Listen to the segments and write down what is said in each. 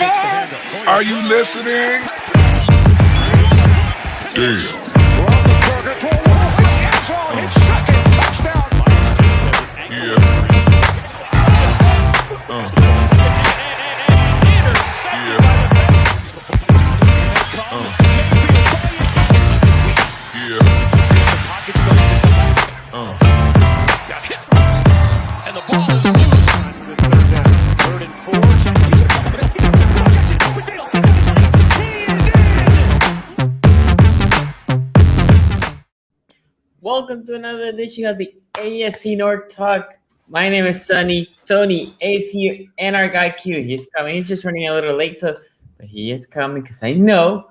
Are you listening? Damn. Welcome to another edition of the AFC North Talk. My name is Tony, AC, and our guy Q. He's coming. He's just running a little late, but he is coming because I know.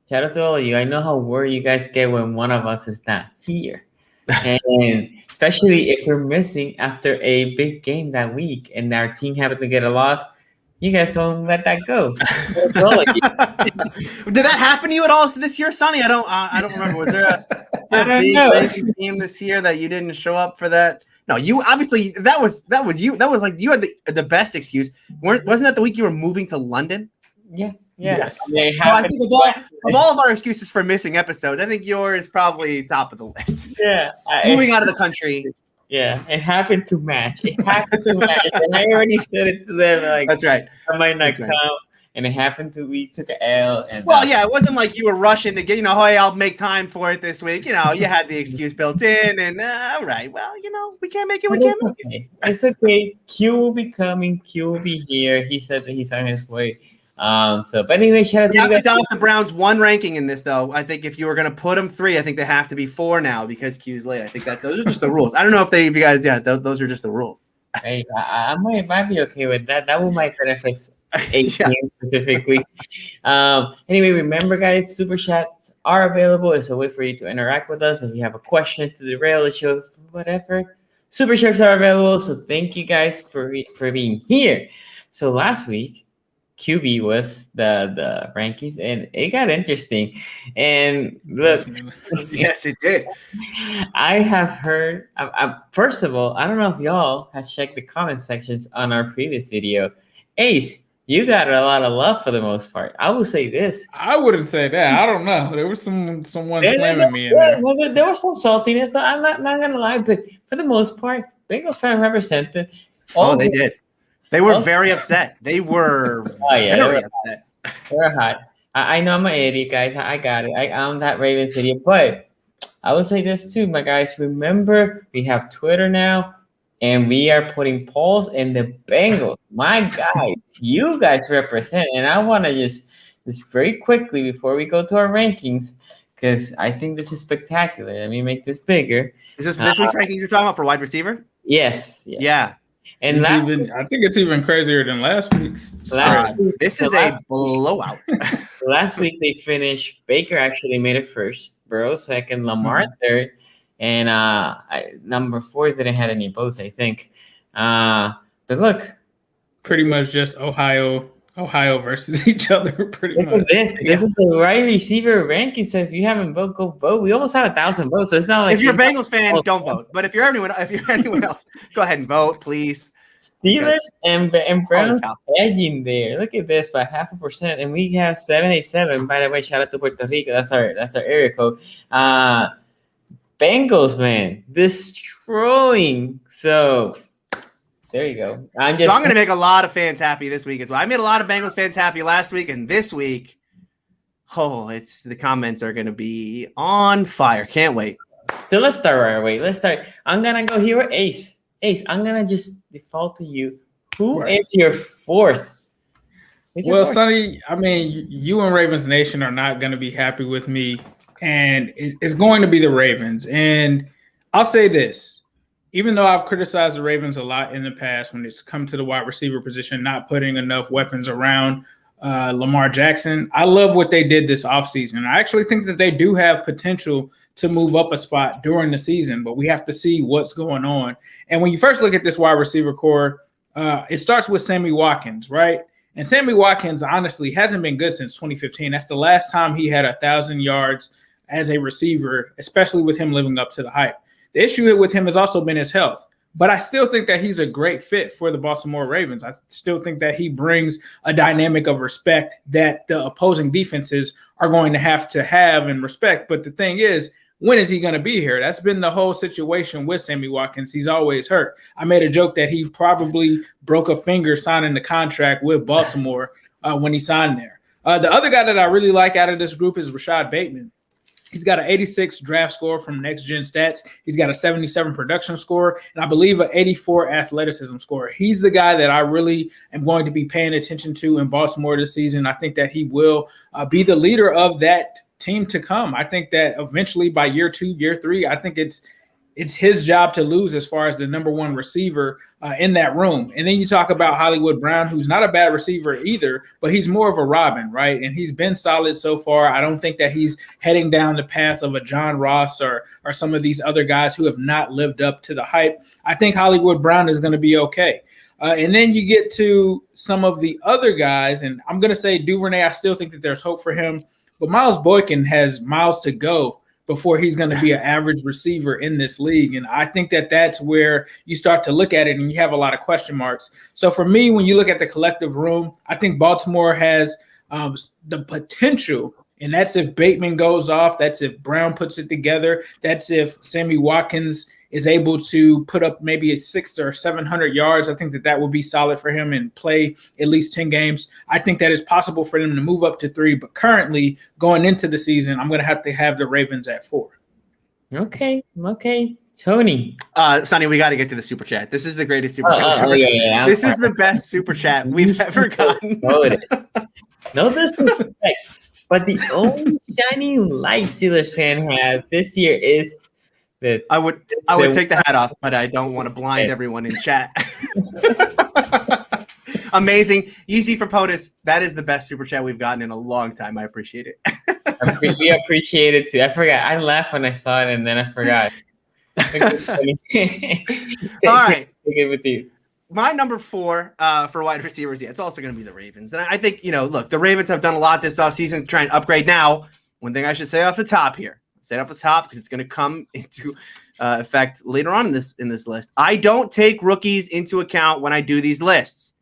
Shout out to all of you. I know how worried you guys get when one of us is not here, and especially if we're missing after a big game that week, and our team happened to get a loss. You guys don't let that go. Did that happen to you at all this year, Sonny? I don't remember. Was there a big racing team this year that you didn't show up for that? No, you obviously that was you. That was like you had the best excuse. Wasn't that the week you were moving to London? Yeah. Yes. So I think of all of our excuses for missing episodes, I think yours is probably top of the list. Yeah. Moving out of the country. Yeah, it happened to match. And I already said it to them. Like, that's right. I might not come. And it happened to we took an L. And it wasn't like you were rushing to get, hey, I'll make time for it this week. You had the excuse built in, and all right. Well, we can't make it. We can't make it. It's okay. Q will be coming. Q will be here. He said that he's on his way. But anyway, shout out to you guys. Down the Browns one ranking in this, though. I think if you were going to put them 3, I think they have to be 4 now because Q's late. I think that those are just the rules. I don't know if you guys, those are just the rules. Hey, I might be okay with that. That will might benefit AFC specifically. Anyway, remember, guys, super chats are available. It's a way for you to interact with us. If you have a question to derail the show, whatever, super chats are available. So thank you guys for being here. So last week, QB was the rankings, and it got interesting. And look, yes, it did. I have heard. First of all, I don't know if y'all has checked the comment sections on our previous video. Ace, you got a lot of love for the most part. I will say this. I wouldn't say that. I don't know. There was someone slamming me in there. There was some saltiness. I'm not gonna lie, but for the most part, Bengals fan represented. They did. They were very upset. They were very upset. They're hot. I know I'm an idiot, guys. I got it. I'm that Ravens idiot. But I will say this too, my guys. Remember, we have Twitter now, and we are putting polls in the Bengals. My guys, you guys represent. And I want to just very quickly before we go to our rankings, because I think this is spectacular. Let me make this bigger. Is this week's rankings you're talking about for wide receiver? Yes. Yeah. And I think it's even crazier than last week's. This is a blowout. Last week they finished. Baker actually made it first. Burrow second. Lamar third. And number 4 didn't have any votes, I think. But look, pretty much just Ohio versus each other. Pretty much. This is the wide receiver ranking. So if you haven't voted, go vote. We almost have 1,000 votes. So it's not like if you're a Bengals fan, don't vote. But if you're anyone else, go ahead and vote, please. Steelers and Browns edging there. Look at this by 0.5%, and we have 787. By the way, shout out to Puerto Rico. That's our area code. Bengals, man, destroying. So there you go. I'm going to make a lot of fans happy this week as well. I made a lot of Bengals fans happy last week, and this week, the comments are going to be on fire. Can't wait. So let's start right away. I'm going to go here with Ace. Ace, I'm going to just default to you. Who is your fourth? Sonny, I mean, you and Ravens Nation are not going to be happy with me, and it's going to be the Ravens. And I'll say this. Even though I've criticized the Ravens a lot in the past when it's come to the wide receiver position, not putting enough weapons around Lamar Jackson, I love what they did this offseason. I actually think that they do have potential to move up a spot during the season, but we have to see what's going on. And when you first look at this wide receiver core, it starts with Sammy Watkins, right? And Sammy Watkins, honestly, hasn't been good since 2015. That's the last time he had 1,000 yards as a receiver, especially with him living up to the hype. The issue with him has also been his health. but I still think that he's a great fit for the Baltimore Ravens. I still think that he brings a dynamic of respect that the opposing defenses are going to have and respect. But the thing is, when is he going to be here? That's been the whole situation with Sammy Watkins. He's always hurt. I made a joke that he probably broke a finger signing the contract with Baltimore when he signed there. The other guy that I really like out of this group is Rashad Bateman. He's got an 86 draft score from Next Gen Stats. He's got a 77 production score, and I believe an 84 athleticism score. He's the guy that I really am going to be paying attention to in Baltimore this season. I think that he will be the leader of that team to come. I think that eventually by year 2, year 3, I think it's his job to lose as far as the number one receiver in that room. And then you talk about Hollywood Brown, who's not a bad receiver either, but he's more of a Robin, right? And he's been solid so far. I don't think that he's heading down the path of a John Ross or some of these other guys who have not lived up to the hype. I think Hollywood Brown is going to be okay. And then you get to some of the other guys, and I'm going to say Duvernay, I still think that there's hope for him. But Miles Boykin has miles to go before he's going to be an average receiver in this league. And I think that that's where you start to look at it and you have a lot of question marks. So for me, when you look at the collective room, I think Baltimore has the potential, and that's if Bateman goes off, that's if Brown puts it together, that's if Sammy Watkins is able to put up maybe 600 or 700 yards. I think that would be solid for him and play at least 10 games. I think that it's possible for them to move up to 3, but currently going into the season, I'm going to have the Ravens at 4. Okay. Tony. Sonny, we got to get to the super chat. This is the greatest super chat. Yeah. This is the best super chat we've ever gotten. No, it is. No disrespect, but the only shining light Steelers fan has this year is that I would take the hat off, but I don't want to blind everyone in chat. Amazing. Easy for POTUS. That is the best super chat we've gotten in a long time. I appreciate it. We appreciate it too. I forgot. I laughed when I saw it, and then I forgot. All right. Take it with you. My number 4 for wide receivers, it's also going to be the Ravens. And I think, look, the Ravens have done a lot this offseason to try and upgrade now. One thing I should say off the top here. Say it off the top because it's going to come into effect later on in this list. I don't take rookies into account when I do these lists.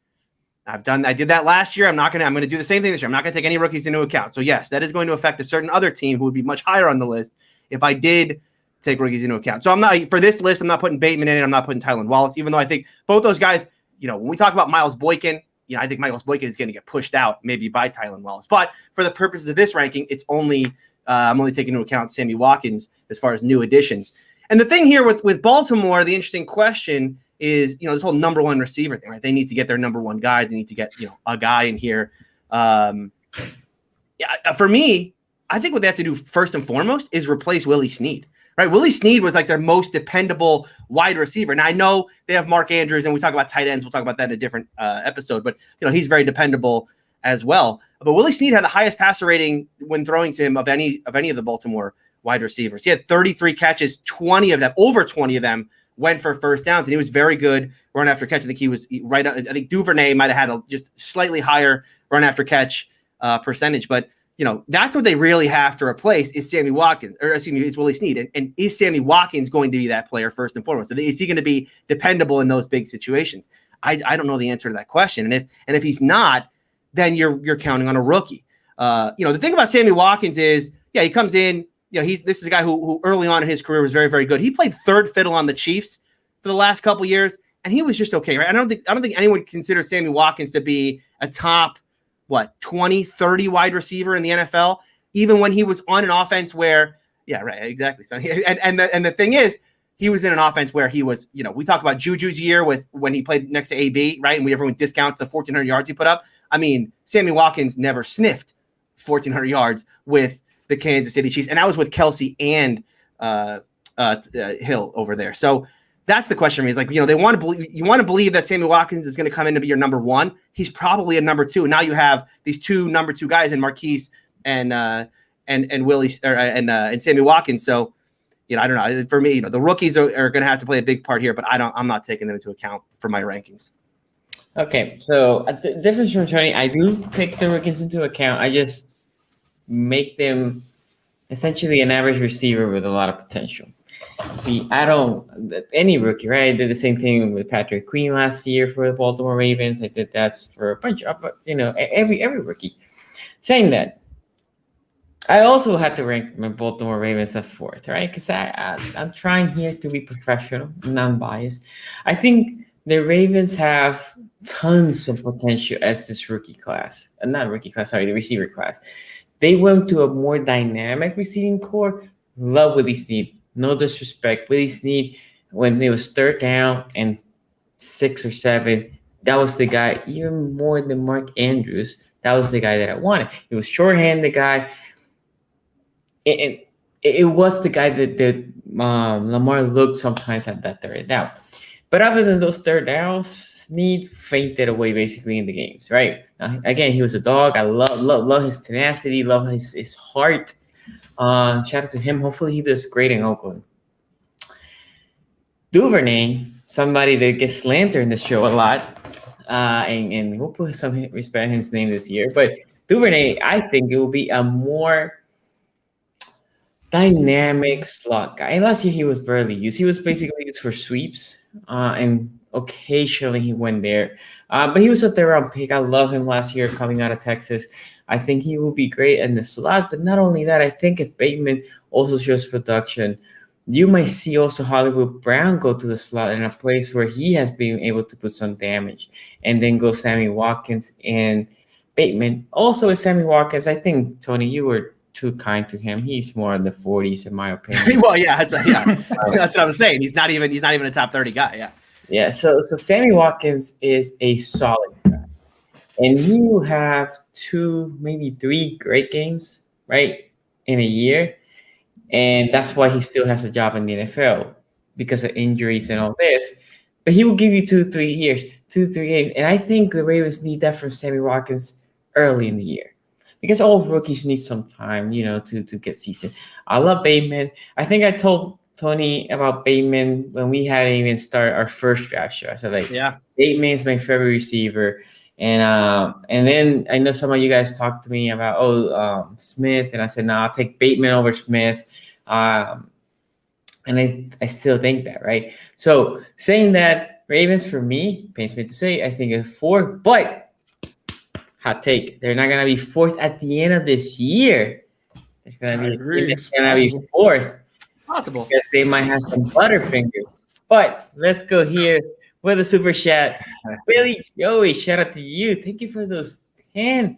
I did that last year. I'm going to do the same thing this year. I'm not going to take any rookies into account. So yes, that is going to affect a certain other team who would be much higher on the list if I did take rookies into account. So I'm not, for this list, I'm not putting Bateman in it. I'm not putting Tylan Wallace, even though I think both those guys, when we talk about Miles Boykin, I think Miles Boykin is going to get pushed out maybe by Tylan Wallace. But for the purposes of this ranking, it's only I'm only taking into account Sammy Watkins as far as new additions. And the thing here with Baltimore, the interesting question is, this whole number one receiver thing, right? They need to get their number one guy. They need to get, a guy in here. For me, I think what they have to do first and foremost is replace Willie Snead, right? Willie Snead was like their most dependable wide receiver. Now I know they have Mark Andrews and we talk about tight ends. We'll talk about that in a different episode, but he's very dependable as well. But Willie Snead had the highest passer rating when throwing to him of any of the Baltimore wide receivers. He had 33 catches, over 20 of them went for first downs, and he was very good run after catch. I think he was right. I think Duvernay might have had just slightly higher run after catch percentage, but that's what they really have to replace is Sammy Watkins, or excuse me, it's Willie Snead. And is Sammy Watkins going to be that player first and foremost? Is he going to be dependable in those big situations? I don't know the answer to that question. And if he's not, then you're counting on a rookie. The thing about Sammy Watkins is, he comes in, this is a guy who early on in his career was very, very good. He played third fiddle on the Chiefs for the last couple of years, and he was just okay, right? I don't think anyone considers Sammy Watkins to be a top 20, 30 wide receiver in the NFL, even when he was on an offense where, exactly. So, and the thing is, he was in an offense where he was, we talk about Juju's year when he played next to AB, right? And everyone discounts the 1,400 yards he put up. I mean, Sammy Watkins never sniffed 1,400 yards with the Kansas City Chiefs, and that was with Kelsey and Hill over there. So that's the question. Is like, you want to believe that Sammy Watkins is going to come in to be your number one. He's probably a number two. Now you have these two number two guys in Marquise and Willie and Sammy Watkins. So, I don't know. For me, the rookies are going to have to play a big part here, but I'm not taking them into account for my rankings. Okay, so the difference from Tony, I do take the rookies into account. I just make them essentially an average receiver with a lot of potential. See, I don't any rookie, right? I did the same thing with Patrick Queen last year for the Baltimore Ravens. I did that for a bunch of every rookie. Saying that, I also had to rank my Baltimore Ravens at fourth, right? Because I'm trying here to be professional, non-biased. I think the Ravens have tons of potential as this rookie class, not rookie class, sorry, the receiver class. They went to a more dynamic receiving core. Love Willie Snead. No disrespect. Willie Snead, when it was third down and 6 or 7, that was the guy, even more than Mark Andrews. That was the guy that I wanted. He was shorthanded guy. It was the guy that Lamar looked sometimes at that third down. But other than those third downs, Snead fainted away basically in the games, right? Again, he was a dog. I love his tenacity, love his heart. Shout out to him. Hopefully he does great in Oakland. Duvernay, somebody that gets slandered in the show a lot, and we'll put some respect in his name this year. But Duvernay, I think it will be a more dynamic slot guy. And last year he was barely used. He was basically used for sweeps, and occasionally he went there. But he was a third-round pick. I love him last year coming out of Texas. I think he will be great in the slot. But not only that, I think if Bateman also shows production, you might see also Hollywood Brown go to the slot in a place where he has been able to put some damage. And then go Sammy Watkins and Bateman. Also with Sammy Watkins, I think, Tony, you were too kind to him. He's more in the 40s, in my opinion. Well, yeah, that's what I was saying. He's not even a top 30 guy. Yeah. Yeah. So Sammy Watkins is a solid guy, and he will have 2, maybe 3 great games, right, in a year, and that's why he still has a job in the NFL because of injuries and all this. But he will give you 2-3 years, 2-3 games, and I think the Ravens need that from Sammy Watkins early in the year. Because all rookies need some time, to get seasoned. I love Bateman. I think I told Tony about Bateman when we hadn't even started our first draft show. I said, Bateman is my favorite receiver. And then I know some of you guys talked to me about, Smith. And I said, no, I'll take Bateman over Smith. And I still think that, right? So saying that, Ravens for me, pains me to say, I think it's 4, but hot take. They're not gonna be 4th at the end of this year. It's gonna be 4th. Possible. Because they might have some butterfingers. But let's go here with a super chat. Billy Joey, shout out to you. Thank you for those 10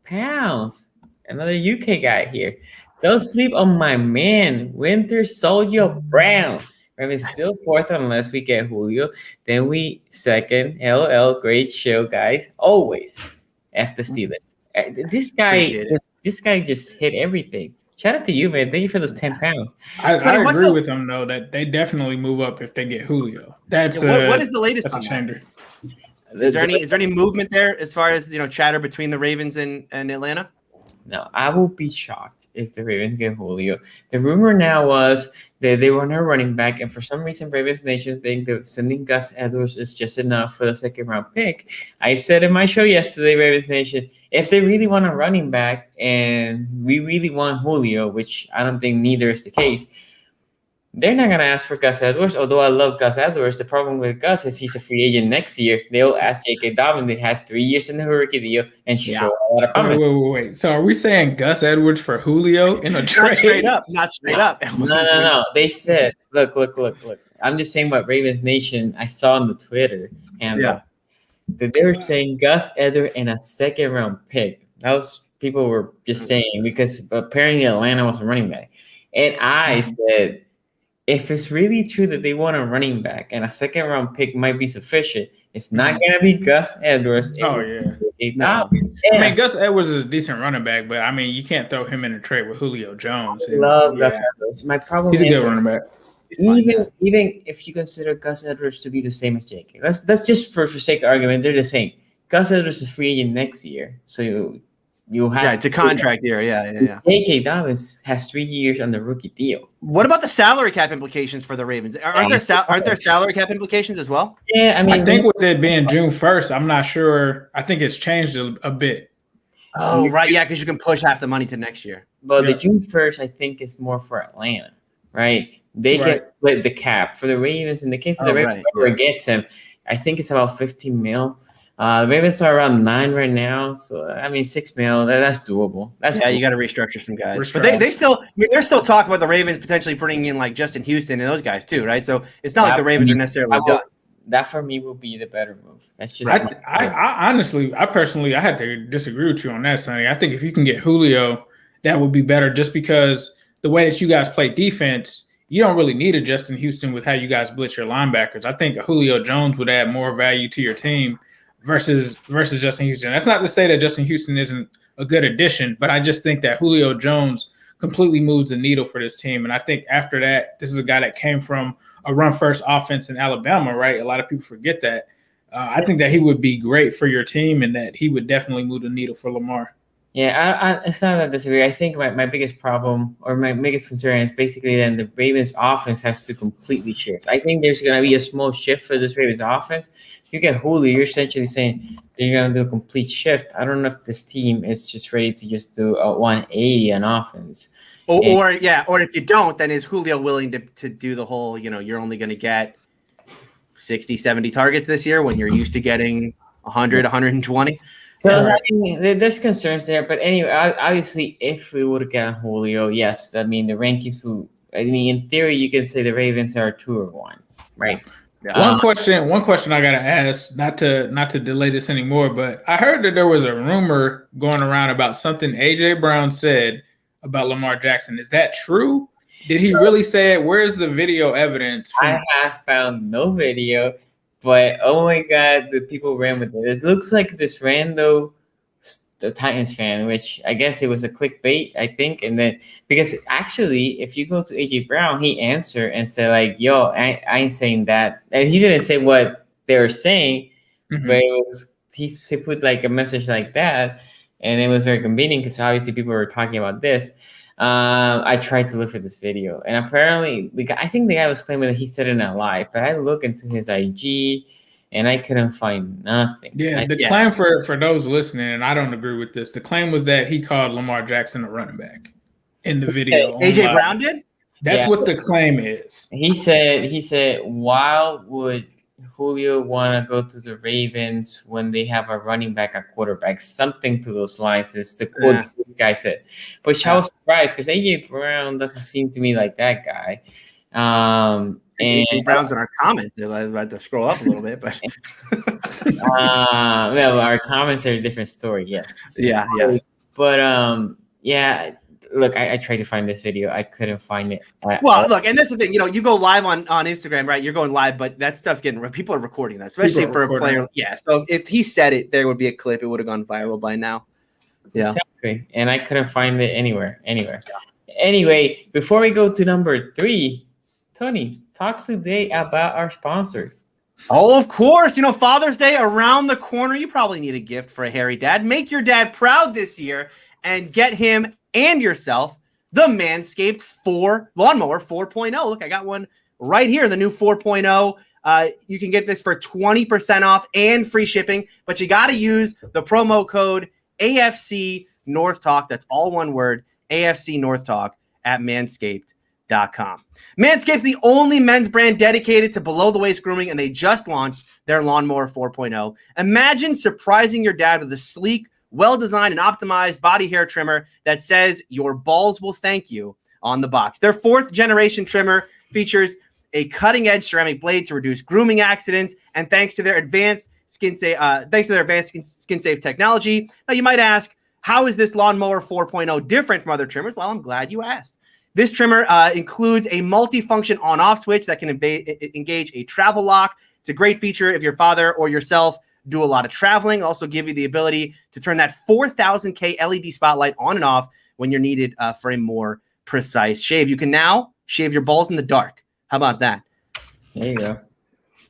pounds. Another UK guy here. Don't sleep on my man, Winter Soldier Brown. Ravens still 4th unless we get Julio. Then we 2nd. LL, great show, guys. Always. After Steelers. This guy just hit everything. Shout out to you, man. Thank you for those 10 pounds. I agree with them, though, that they definitely move up if they get Julio. That's what is the latest on that? Is there any movement there as far as chatter between the Ravens and Atlanta? No, I will be shocked if the Ravens get Julio. The rumor now was that they want a running back, and for some reason, Ravens Nation think that sending Gus Edwards is just enough for the 2nd-round pick. I said in my show yesterday, Ravens Nation, if they really want a running back and we really want Julio, which I don't think neither is the case, they're not going to ask for Gus Edwards, although I love Gus Edwards. The problem with Gus is he's a free agent next year. They'll ask J.K. Dobbins that has 3 years in the rookie deal and show a lot of promise. Wait. So are we saying Gus Edwards for Julio in a trade? Not straight up. No. They said, look. I'm just saying what Ravens Nation I saw on the Twitter. And that they were saying Gus Edwards and a 2nd-round pick. That was people were just saying because apparently Atlanta was a running back. And I said, if it's really true that they want a running back and a 2nd-round pick might be sufficient, it's not going to be Gus Edwards. Oh, yeah. I mean, Gus Edwards is a decent running back, but, I mean, you can't throw him in a trade with Julio Jones. I love Gus Edwards. My problem is he's a good running back. Even if you consider Gus Edwards to be the same as JK, that's just for sake of argument. They're the same. Gus Edwards is free agent next year, so you have it's a contract year. Yeah. J.K. Dobbins has 3 years on the rookie deal. What about the salary cap implications for the Ravens? Aren't there salary cap implications as well? Yeah, I mean, I think with it being June 1st, I'm not sure. I think it's changed a bit. Oh, right. Yeah, because you can push half the money to next year. But the June 1st, I think, is more for Atlanta, right? they can split the cap. For the Ravens, in the case of the Ravens, whoever gets him, I think it's about 15 mil. The Ravens are around 9 right now, so I mean 6 mil. That's doable. Doable. You got to restructure some guys, but they still. I mean, they're still talking about the Ravens potentially bringing in like Justin Houston and those guys too, right? So it's not like the Ravens are necessarily done. That for me will be the better move. That's just. I honestly, I personally, I had to disagree with you on that, Sonny. I think if you can get Julio, that would be better, just because the way that you guys play defense, you don't really need a Justin Houston with how you guys blitz your linebackers. I think a Julio Jones would add more value to your team versus Justin Houston. That's not to say that Justin Houston isn't a good addition, but I just think that Julio Jones completely moves the needle for this team. And I think after that, this is a guy that came from a run-first offense in Alabama, right? A lot of people forget that. I think that he would be great for your team and that he would definitely move the needle for Lamar. Yeah, it's not that I disagree. I think my biggest problem or my biggest concern is basically then the Ravens offense has to completely shift. I think there's going to be a small shift for this Ravens offense. If you get Julio, you're essentially saying you're going to do a complete shift. I don't know if this team is just ready to just do a 180 on offense. Or if you don't, then is Julio willing to do the whole, you're only going to get 60, 70 targets this year when you're used to getting 100, 120? So I mean, there's concerns there, but anyway, obviously, if we would have gotten Julio, yes, I mean the rankings. In theory, you can say the Ravens are 2 or 1, right? One question I gotta ask, not to delay this anymore, but I heard that there was a rumor going around about something AJ Brown said about Lamar Jackson. Is that true? Did he really say it? Where's the video evidence? I have found no video. But oh my God, the people ran with it. It looks like this rando, the Titans fan, which I guess it was a clickbait, I think. And then because actually, if you go to AJ Brown, he answered and said like, "Yo, I ain't saying that," and he didn't say what they were saying, but he put like a message like that, and it was very convenient because obviously people were talking about this. I tried to look for this video, and apparently I think the guy was claiming that he said it out live, but I looked into his IG and I couldn't find nothing. The claim for those listening, and I don't agree with this, the claim was that he called Lamar Jackson a running back in the video. AJ Brown did? That's what the claim is. He said, why would Julio want to go to the Ravens when they have a running back at quarterback? Something to those lines is the quote this guy said. Which I was surprised because AJ Brown doesn't seem to me like that guy. And AJ Brown's in our comments. I had to scroll up a little bit, but well, our comments are a different story. Yes. Yeah. But look, I tried to find this video. I couldn't find it. Look, and that's the thing. You go live on Instagram, right? You're going live, but that stuff's people are recording that, especially for a player. Yeah. So if he said it, there would be a clip. It would have gone viral by now. Yeah. Exactly. And I couldn't find it anywhere. Yeah. Anyway, before we go to number 3, Tony, talk today about our sponsor. Oh, of course. Father's Day around the corner. You probably need a gift for a hairy dad. Make your dad proud this year and get him and yourself the Manscaped Lawnmower 4.0. Look, I got one right here, the new 4.0. You can get this for 20% off and free shipping, but you got to use the promo code AFC North Talk. That's all one word, AFC North Talk at manscaped.com. Manscaped's the only men's brand dedicated to below-the-waist grooming, and they just launched their Lawnmower 4.0. Imagine surprising your dad with a sleek, well-designed and optimized body hair trimmer that says your balls will thank you on the box. Their 4th-generation trimmer features a cutting-edge ceramic blade to reduce grooming accidents, and thanks to their advanced skin-safe technology. Now, you might ask, how is this Lawnmower 4.0 different from other trimmers? Well, I'm glad you asked. This trimmer includes a multi-function on-off switch that can engage a travel lock. It's a great feature if your father or yourself do a lot of traveling. Also give you the ability to turn that 4000K LED spotlight on and off when you're needed for a more precise shave. You can now shave your balls in the dark. How about that? There you go.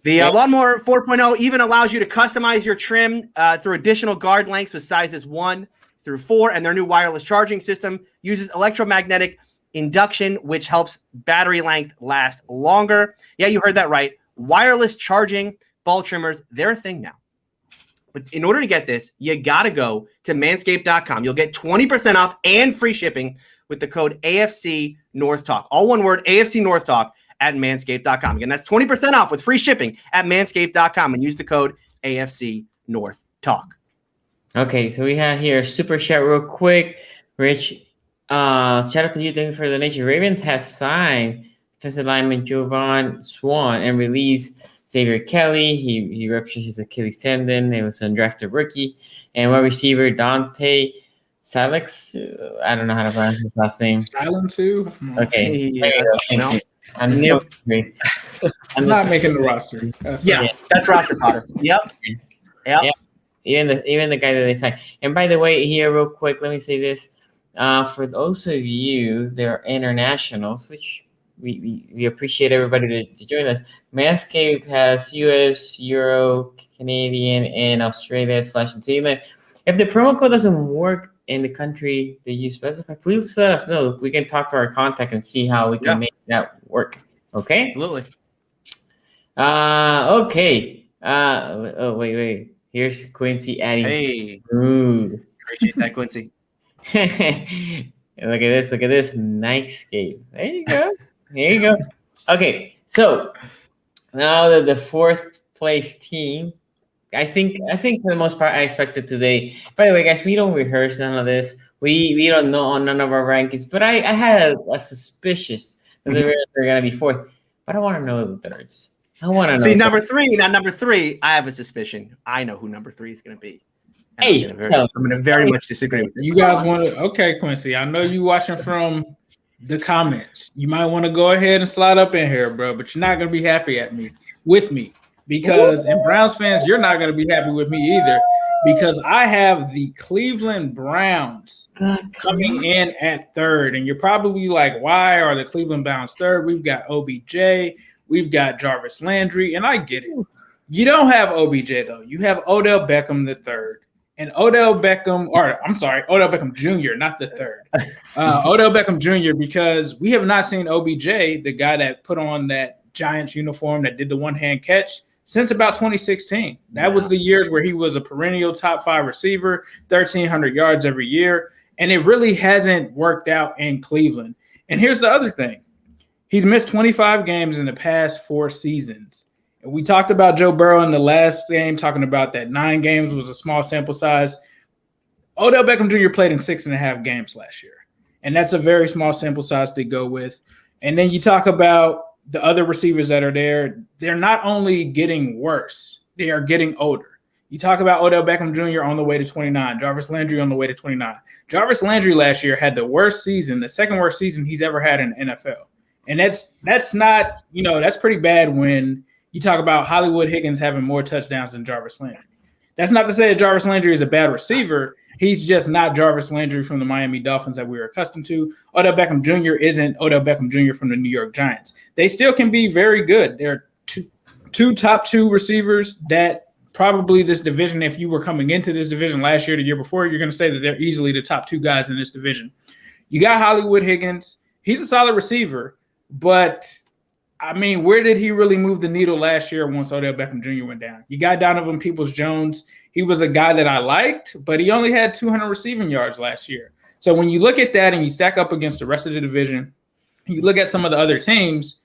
The Lawnmower 4.0 even allows you to customize your trim through additional guard lengths with sizes 1 through 4, and their new wireless charging system uses electromagnetic induction, which helps battery length last longer. Yeah, you heard that right. Wireless charging ball trimmers, they're a thing now. But in order to get this, you got to go to manscaped.com. You'll get 20% off and free shipping with the code AFC North Talk. All one word, AFC North Talk at manscaped.com. Again, that's 20% off with free shipping at manscaped.com and use the code AFcnorthtalk. Okay, so we have here super chat real quick. Rich, shout out to you. Thank you for the donation. Ravens has signed defensive lineman Jovan Swan and released Xavier Kelly. He ruptured his Achilles tendon. It was an undrafted rookie. And wide receiver Dante Salix. I don't know how to pronounce his last name. Silensu? Okay. No. I'm not making the roster. That's roster fodder. Yep. Even the guy that they signed. And by the way, here real quick, let me say this. For those of you that are internationals, which we appreciate everybody to join us. Manscaped has US, Euro, Canadian, and Australia / New Zealand. If the promo code doesn't work in the country that you specify, please let us know. We can talk to our contact and see how we can make that work. Okay? Absolutely. Okay. Wait. Here's Quincy adding. Hey. Smooth. Appreciate that, Quincy. Look at this. Nightscape. There you go. Okay, so now the fourth place team. I think for the most part I expected today. By the way, guys, we don't rehearse none of this. We don't know on none of our rankings, but I had a suspicious that they're gonna be fourth. But I want to know the thirds. I want to know. See, number three, I have a suspicion. I know who number 3 is gonna be. Hey, I'm gonna very much disagree with you guys. Want to? Okay, Quincy. I know you watching from the comments. You might want to go ahead and slide up in here, bro. But you're not gonna be happy with me because, and Browns fans, you're not gonna be happy with me either because I have the Cleveland Browns coming in at third, and you're probably like, why are the Cleveland Browns third? We've got OBJ, we've got Jarvis Landry, and I get it. You don't have OBJ though. You have Odell Beckham the third. And Odell Beckham Jr., not the third. Odell Beckham Jr., because we have not seen OBJ, the guy that put on that Giants uniform that did the one-hand catch, since about 2016. That was the years where he was a perennial top 5 receiver, 1,300 yards every year. And it really hasn't worked out in Cleveland. And here's the other thing. He's missed 25 games in the past 4 seasons. We talked about Joe Burrow in the last game, talking about that 9 games was a small sample size. Odell Beckham Jr. played in 6.5 games last year. And that's a very small sample size to go with. And then you talk about the other receivers that are there. They're not only getting worse, they are getting older. You talk about Odell Beckham Jr. on the way to 29, Jarvis Landry on the way to 29. Jarvis Landry last year had the worst season, the second worst season he's ever had in the NFL. And that's not, that's pretty bad when you talk about Hollywood Higgins having more touchdowns than Jarvis Landry. That's not to say that Jarvis Landry is a bad receiver. He's just not Jarvis Landry from the Miami Dolphins that we were accustomed to. Odell Beckham Jr. isn't Odell Beckham Jr. from the New York Giants. They still can be very good. They're two top 2 receivers that probably this division, if you were coming into this division last year, the year before, you're going to say that they're easily the top 2 guys in this division. You got Hollywood Higgins. He's a solid receiver, but I mean, where did he really move the needle last year once Odell Beckham Jr. went down? You got Donovan Peoples-Jones. He was a guy that I liked, but he only had 200 receiving yards last year. So when you look at that and you stack up against the rest of the division, you look at some of the other teams,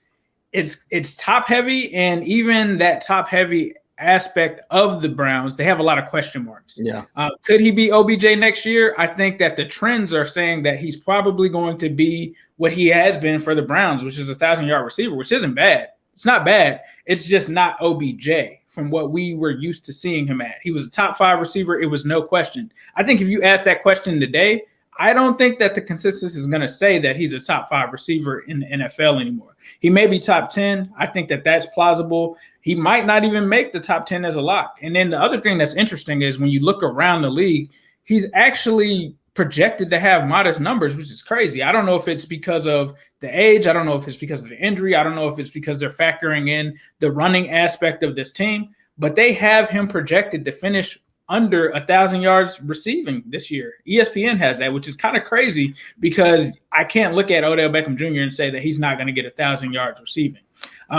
it's top heavy, and even that top heavy aspect of the Browns, they have a lot of question marks. Yeah. Could he be OBJ next year? I think that the trends are saying that he's probably going to be what he has been for the Browns, which is a 1,000-yard receiver, which isn't bad. It's not bad. It's just not OBJ from what we were used to seeing him at. He was a top 5 receiver. It was no question. I think if you ask that question today, I don't think that the consensus is going to say that he's a top 5 receiver in the NFL anymore. He may be top 10. I think that that's plausible. He might not even make the top 10 as a lock. And then the other thing that's interesting is when you look around the league, he's actually projected to have modest numbers, which is crazy. I don't know if it's because of the age. I don't know if it's because of the injury. I don't know if it's because they're factoring in the running aspect of this team, but they have him projected to finish under 1,000 yards receiving this year. ESPN has that, which is kind of crazy because I can't look at Odell Beckham Jr. and say that he's not going to get 1,000 yards receiving.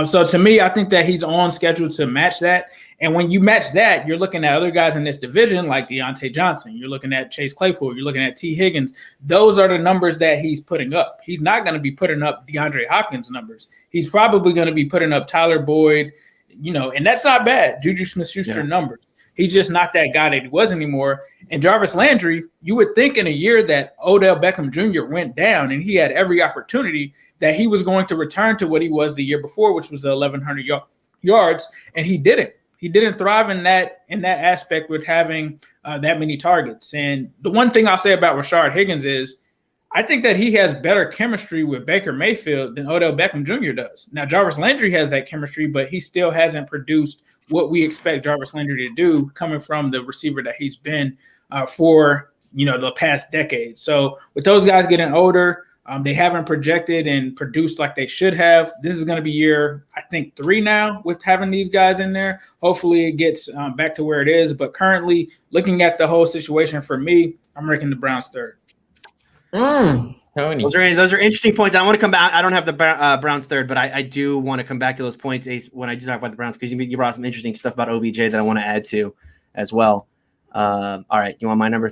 So to me, I think that he's on schedule to match that. And when you match that, you're looking at other guys in this division like Deontay Johnson. You're looking at Chase Claypool. You're looking at T. Higgins. Those are the numbers that he's putting up. He's not going to be putting up DeAndre Hopkins numbers. He's probably going to be putting up Tyler Boyd, and that's not bad. Juju Smith-Schuster numbers. He's just not that guy that he was anymore. And Jarvis Landry, you would think in a year that Odell Beckham Jr. went down and he had every opportunity that he was going to return to what he was the year before, which was the 1,100 yards, and he didn't. He didn't thrive in that aspect with having that many targets. And the one thing I'll say about Rashard Higgins is I think that he has better chemistry with Baker Mayfield than Odell Beckham Jr. does. Now, Jarvis Landry has that chemistry, but he still hasn't produced what we expect Jarvis Landry to do coming from the receiver that he's been for, the past decade. So with those guys getting older, they haven't projected and produced like they should have. This is going to be year, I think, 3 now with having these guys in there. Hopefully it gets back to where it is. But currently, looking at the whole situation for me, I'm ranking the Browns 3rd. Tony. Those are interesting points. I want to come back. I don't have the Browns 3rd, but I do want to come back to those points, Ace, when I do talk about the Browns, because you brought some interesting stuff about OBJ that I want to add to as well. All right, you want my number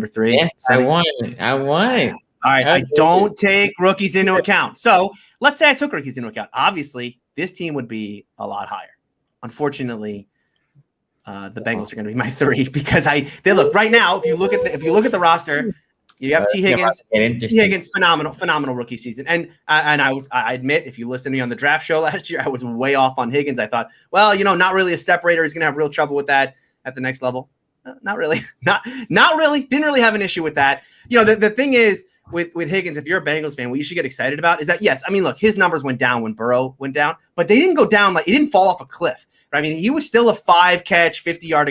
3? Yes, I want. All right, I don't take rookies into account. So let's say I took rookies into account. Obviously, this team would be a lot higher. Unfortunately, the Bengals are going to be my 3 because they look right now. If you look at the roster, you have T. Higgins. T. Higgins, phenomenal rookie season. And I admit, if you listen to me on the draft show last year, I was way off on Higgins. I thought, well, not really a separator. He's going to have real trouble with that at the next level. Not really. Not really. Didn't really have an issue with that. The thing is with Higgins, if you're a Bengals fan, what you should get excited about is that, yes, I mean, look, his numbers went down when Burrow went down, but they didn't go down he didn't fall off a cliff. Right? I mean, he was still a 5-catch, 50-yard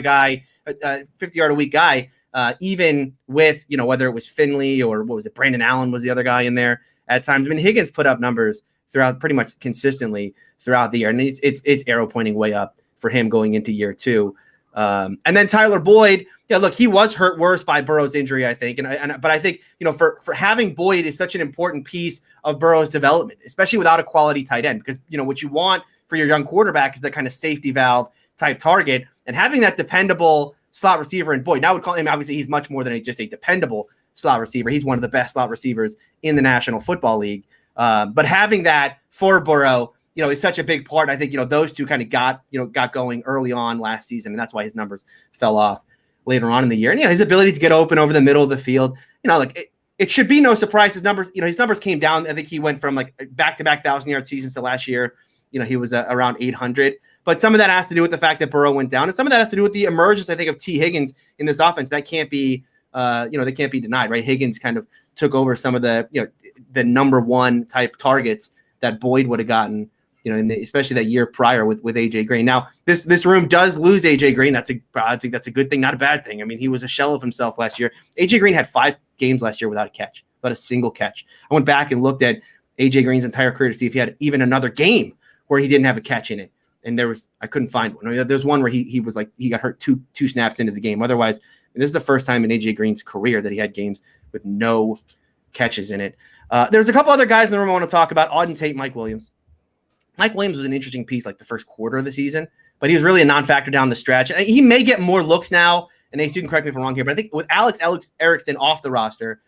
a week guy. Even with, whether it was Finley or what was it, Brandon Allen was the other guy in there at times. I mean, Higgins put up numbers throughout pretty much consistently throughout the year. And it's arrow pointing way up for him going into year 2. And then Tyler Boyd, look, he was hurt worse by Burrow's injury, I think. But I think, for having Boyd is such an important piece of Burrow's development, especially without a quality tight end, because, what you want for your young quarterback is that kind of safety valve type target, and having that dependable slot receiver in Boyd. Now I would call him, obviously he's much more than just a dependable slot receiver. He's one of the best slot receivers in the National Football League. But having that for Burrow, is such a big part. I think, those two kind of got going early on last season, and that's why his numbers fell off later on in the year. And, his ability to get open over the middle of the field, it should be no surprise. His numbers came down. I think he went from back-to-back 1,000-yard seasons to last year. He was around 800. But some of that has to do with the fact that Burrow went down, and some of that has to do with the emergence, I think, of T. Higgins in this offense. That can't be, that can't be denied, right? Higgins kind of took over some of the, the number 1 type targets that Boyd would have gotten, especially that year prior with AJ Green. Now, this room does lose AJ Green. I think that's a good thing, not a bad thing. I mean, he was a shell of himself last year. AJ Green had 5 games last year without a catch, without a single catch. I went back and looked at AJ Green's entire career to see if he had even another game where he didn't have a catch in it. And I couldn't find one. I mean, there's one where he got hurt two snaps into the game. Otherwise, this is the first time in AJ Green's career that he had games with no catches in it. There's a couple other guys in the room I want to talk about. Auden Tate, Mike Williams. Mike Williams was an interesting piece the first quarter of the season, but he was really a non-factor down the stretch. And he may get more looks now, and Ace, you can correct me if I'm wrong here, but I think with Alex Erickson off the roster,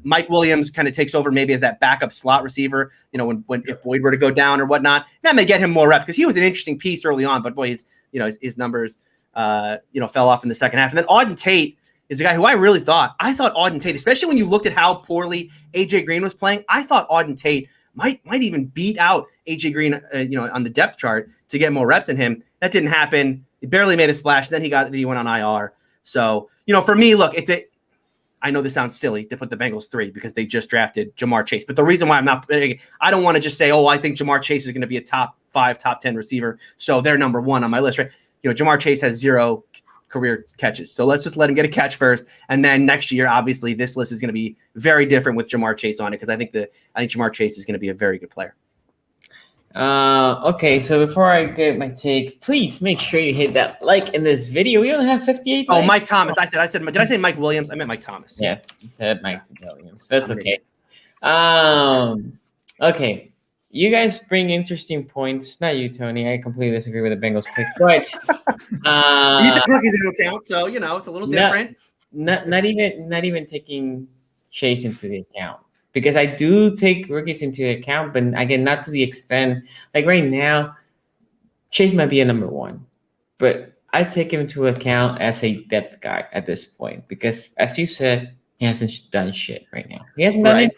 Mike Williams kind of takes over maybe as that backup slot receiver, when if Boyd were to go down or whatnot, that may get him more reps because he was an interesting piece early on, but boy, his numbers, fell off in the second half. And then Auden Tate is a guy who I thought Auden Tate, especially when you looked at how poorly AJ Green was playing, I thought Auden Tate might even beat out AJ Green, on the depth chart to get more reps than him. That didn't happen. He barely made a splash. Then he went on IR. So, for me, look, I know this sounds silly to put the Bengals 3 because they just drafted Jamar Chase. But the reason why I don't want to just say, I think Jamar Chase is going to be a top 5, top 10 receiver, so they're number 1 on my list, right? Jamar Chase has 0 career catches. So let's just let him get a catch first. And then next year, obviously, this list is going to be very different with Jamar Chase on it because I think Jamar Chase is going to be a very good player. Okay, so before I get my take, please make sure you hit that like in this video. We only have 58 likes. Mike Thomas. I said, did I say Mike Williams? I meant Mike Thomas. Yes, you said Mike Williams. That's okay. Okay. you guys bring interesting points. Not you, Tony. I completely disagree with the Bengals pick, but you took rookies into account, so it's a little different. Not even taking Chase into the account, because I do take rookies into account, but again, not to the extent like right now. Chase might be a number one, but I take him into account as a depth guy at this point because, as you said, he hasn't done shit right now. He hasn't done it.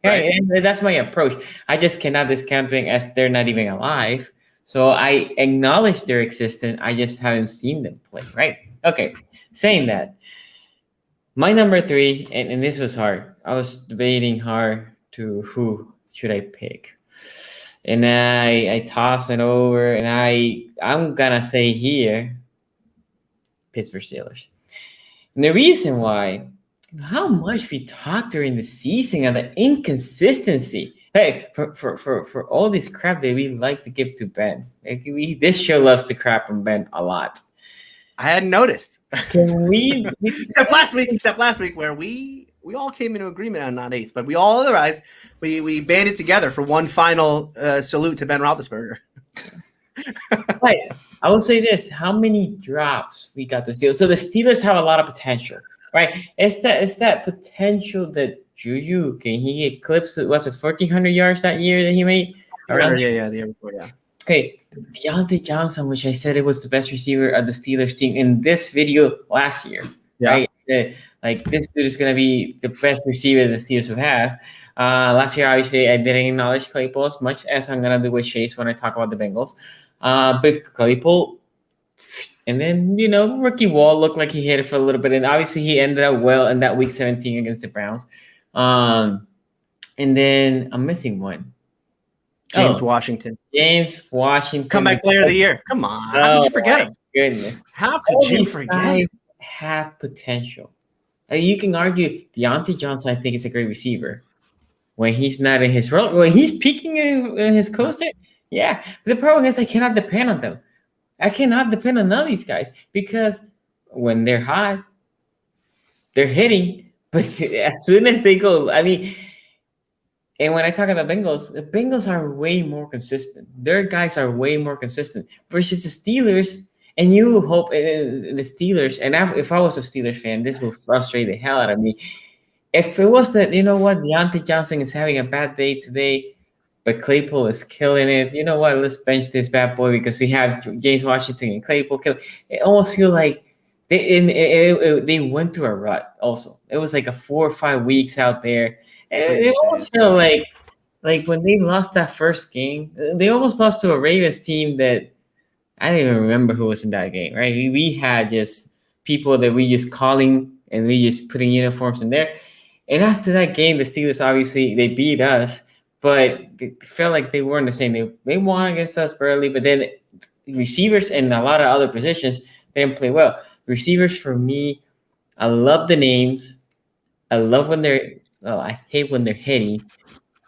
Right. And that's my approach. I just cannot discount them as they're not even alive. So I acknowledge their existence. I just haven't seen them play. Right. Okay. Saying that, my number 3, and this was hard. I was debating hard to who should I pick. And I tossed it over, and I'm gonna say here, Pittsburgh Steelers. And the reason why, how much we talked during the season of the inconsistency. Hey, for all this crap that we like to give to Ben, like this show loves to crap on Ben a lot. I hadn't noticed. Can we except last week where we all came into agreement on not ace, but we all otherwise we banded together for one final salute to Ben Roethlisberger. Right. I will say this: how many drops we got the Steelers? So the Steelers have a lot of potential, right? It's that potential that Juju can he eclipse? Was it 1,400 yards that year that he made? Yeah, the year before, yeah. Okay, Deontay Johnson, which I said it was the best receiver of the Steelers team in this video last year, right? Like this dude is gonna be the best receiver the Steelers will have. Last year, obviously, I didn't acknowledge Claypool as much as I'm gonna do with Chase when I talk about the Bengals. But Claypool, and then rookie Wall looked like he hit it for a little bit, and obviously he ended up well in that Week 17 against the Browns. And then I'm missing one. James Washington. Comeback player of the year. Come on. How could you forget him? Goodness. How could you forget him? Have potential. You can argue Deontay Johnson, I think, is a great receiver. When he's not in his role, when he's peaking in his coaster, yeah. But the problem is I cannot depend on them. I cannot depend on none of these guys because when they're hot, they're hitting. But as soon as they go, and when I talk about the Bengals are way more consistent. Their guys are way more consistent versus the Steelers. And you hope the Steelers, and if I was a Steelers fan, this will frustrate the hell out of me. If it was that, Deontay Johnson is having a bad day today, but Claypool is killing it. You know what? Let's bench this bad boy because we have James Washington and Claypool. It almost feels like they went through a rut. Also, it was like a 4 or 5 weeks out there. It almost felt like when they lost that first game, they almost lost to a Ravens team that I don't even remember who was in that game. Right? We had just people that we just calling and we just putting uniforms in there. And after that game, the Steelers obviously they beat us, but it felt like they weren't the same. They won against us barely, but then receivers and a lot of other positions they didn't play well. Receivers for me, I love the names. I love when I hate when they're hitting,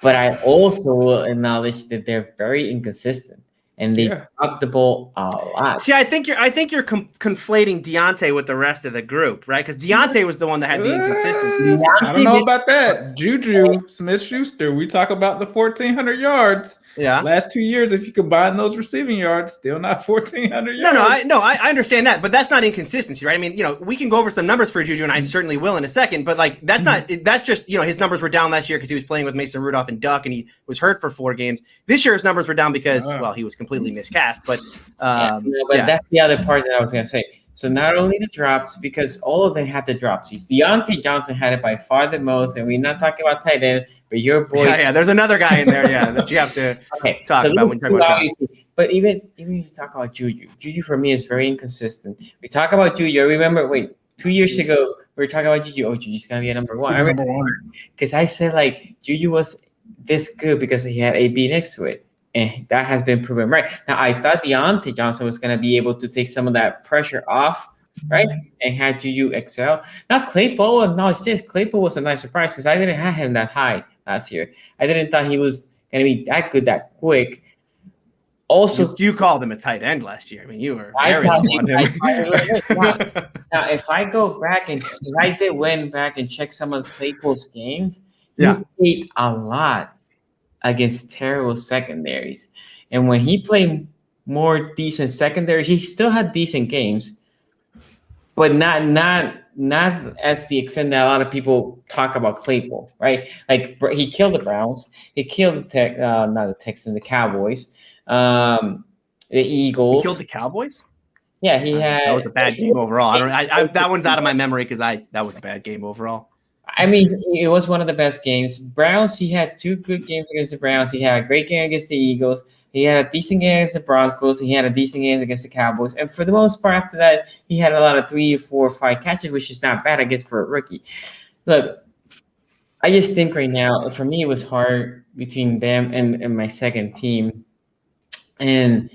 but I also will acknowledge that they're very inconsistent. And they drop the ball a lot. See, I think you're conflating Deontay with the rest of the group, right? Because Deontay was the one that had the inconsistency. I don't know about that. Juju Smith-Schuster. We talk about the 1,400 yards. Yeah. Last 2 years, if you combine those receiving yards, still not 1,400 yards. No, I understand that, but that's not inconsistency, right? We can go over some numbers for Juju, and I certainly will in a second. But that's just his numbers were down last year because he was playing with Mason Rudolph and Duck, and he was hurt for 4 games. This year, his numbers were down because he was completely miscast. But that's the other part that I was going to say. So not only the drops, because all of them had the drops. Deontay Johnson had it by far the most, and we're not talking about tight end, but your boy. Yeah, there's another guy in there, that you have to talk about when you talk about drops. But even if you talk about Juju for me is very inconsistent. We talk about Juju. I remember, 2 years ago we were talking about Juju. Oh, Juju's gonna be a number one. I remember because I said Juju was this good because he had AB next to it. And that has been proven right. Now, I thought Deontay Johnson was going to be able to take some of that pressure off, right? And had Juju excel. Now, Claypool, acknowledge this. Claypool was a nice surprise because I didn't have him that high last year. I didn't thought he was going to be that good that quick. Also, you called him a tight end last year. You were very low on him. Now, if I go back and I did went back and check some of Claypool's games, he ate a lot. against terrible secondaries. And when he played more decent secondaries, he still had decent games, but not as the extent that a lot of people talk about Claypool, right? Like he killed the Browns, he killed not the Texans, the Cowboys, the Eagles. He killed the Cowboys. Yeah, he had. That was a bad game overall. That one's out of my memory because that was a bad game overall. I mean, it was one of the best games. Browns, he had 2 good games against the Browns. He had a great game against the Eagles. He had a decent game against the Broncos. He had a decent game against the Cowboys. And for the most part, after that, he had a lot of 3, 4, 5 catches, which is not bad, I guess, for a rookie. Look, I just think right now, for me, it was hard between them and my second team. And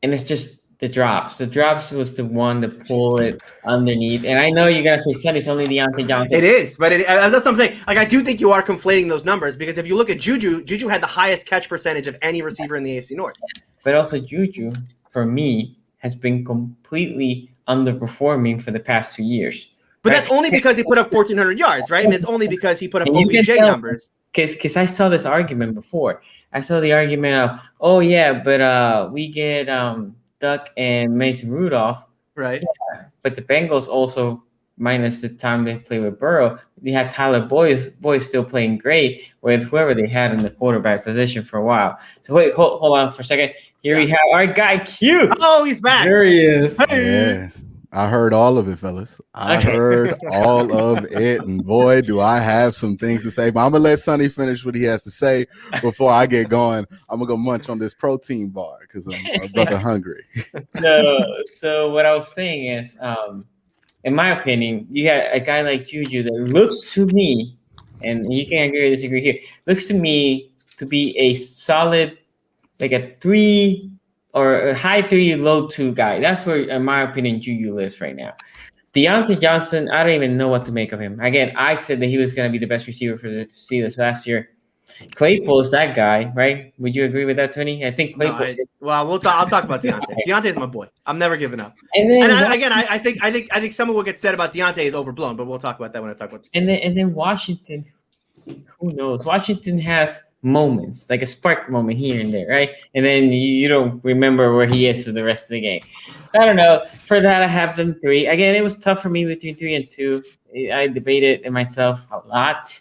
it's just the drops. The drops was the one to pull it underneath. And I know you're going to say, Sonny, it's only Deontay Johnson. It is, but that's what I'm saying. Like, I do think you are conflating those numbers because if you look at Juju had the highest catch percentage of any receiver in the AFC North. But also Juju, for me, has been completely underperforming for the past 2 years. But that's only because he put up 1,400 yards, right? And it's only because he put up OBJ numbers. Because I saw this argument before. I saw the argument of, oh, yeah, but we get Duck and Mason Rudolph. Right. Yeah, but the Bengals also, minus the time they play with Burrow, they had Tyler Boyd still playing great with whoever they had in the quarterback position for a while. So wait, hold on for a second. Here we have our guy Q. Oh, he's back. There he is. Yeah. I heard all of it, fellas. I heard all of it, and boy, do I have some things to say. But I'm gonna let Sonny finish what he has to say before I get going. I'm gonna go munch on this protein bar because I'm brother hungry. So what I was saying is, in my opinion, you got a guy like Juju that looks to me, and you can agree or disagree here, looks to me to be a solid, like a 3 or a high 3, low 2 guy. That's where, in my opinion, Juju lives right now. Deontay Johnson, I don't even know what to make of him. Again, I said that he was going to be the best receiver for the Steelers last year. Claypool is that guy, right? Would you agree with that, Tony? I think Claypool. I'll talk about Deontay. Deontay's my boy. I'm never giving up. I think some of what gets said about Deontay is overblown, but we'll talk about that when I talk about. And then Washington, who knows? Washington has moments, like a spark moment here and there, right? And then you don't remember where he is for the rest of the game. I don't know. For that, I have them 3. Again, it was tough for me between 3 and 2. I debated it myself a lot.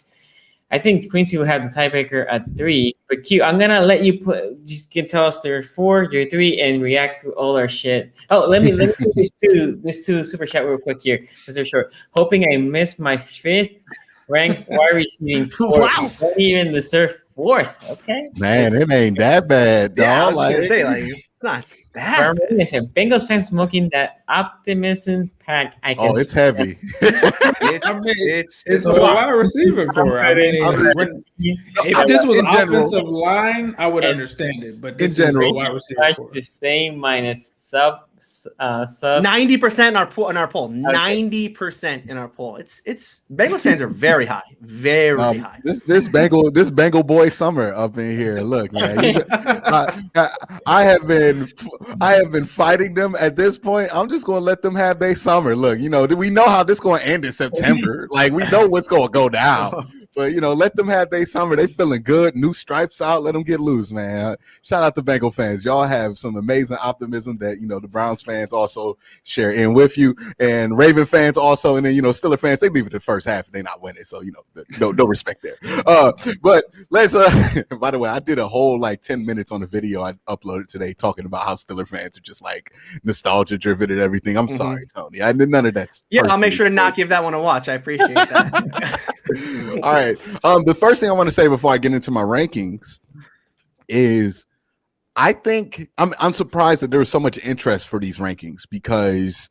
I think Quincy will have the tiebreaker at 3. But Q, I'm gonna let you put. You can tell us your 4, your 3, and react to all our shit. Oh, let me do this two super chat real quick here because they're short. Hoping I missed my 5th ranked wide receiving core. Wow. Don't even deserve 4th. Okay. Man, it ain't that bad, dog. Yeah, I was gonna say, like, it's not that. I said Bengals fans smoking that optimism pack. It's heavy. It's a wide receiver core. If this was offensive line, I would understand it. But this is a wide receiver core. The same minus sub 90% in our poll. 90% in our poll. It's Bengals fans are very high, very high. This Bengal boy summer up in here. Look, man, I have been fighting them at this point. I'm just going to let them have their summer. Look, we know how this going to end in September. Like we know what's going to go down. But, let them have their summer. They feeling good. New stripes out. Let them get loose, man. Shout out to Bengal fans. Y'all have some amazing optimism that, the Browns fans also share in with you. And Raven fans also. And then, Steeler fans, they leave it the first half and they not winning. So, no respect there. But let's, by the way, I did a whole 10 minutes on the video I uploaded today talking about how Steeler fans are just nostalgia driven and everything. I'm sorry, Tony. I did none of that. Yeah, I'll make sure to not give that one a watch. I appreciate that. All right. The first thing I want to say before I get into my rankings is I think I'm surprised that there was so much interest for these rankings because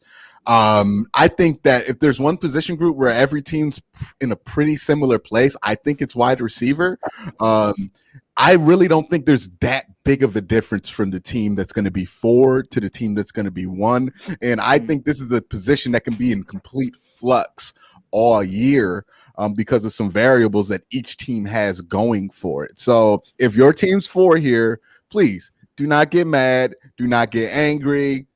I think that if there's one position group where every team's in a pretty similar place, I think it's wide receiver. I really don't think there's that big of a difference from the team that's going to be 4 to the team that's going to be 1. And I think this is a position that can be in complete flux all year. Because of some variables that each team has going for it. So if your team's 4 here, please do not get mad. Do not get angry.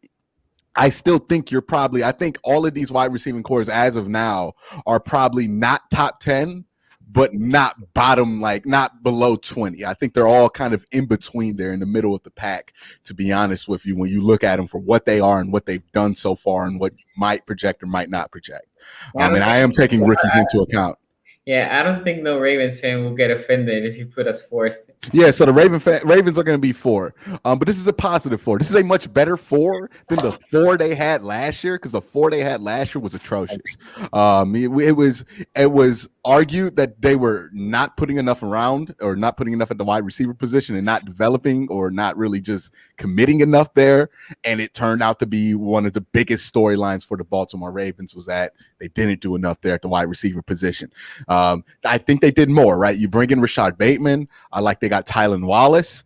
I still think I think all of these wide receiving cores as of now are probably not top 10, but not bottom, like not below 20. I think they're all kind of in between there in the middle of the pack, to be honest with you, when you look at them for what they are and what they've done so far and what you might project or might not project. And I am taking rookies into account. Yeah, I don't think no Ravens fan will get offended if you put us fourth. Yeah, so the Ravens are going to be 4. But this is a positive 4. This is a much better 4 than the 4 they had last year, because the 4 they had last year was atrocious. It was argued that they were not putting enough around, or not putting enough at the wide receiver position, and not developing, or not really just committing enough there. And it turned out to be one of the biggest storylines for the Baltimore Ravens, was that they didn't do enough there at the wide receiver position. I think they did more, right? You bring in Rashad Bateman. I like they got Tylan Wallace,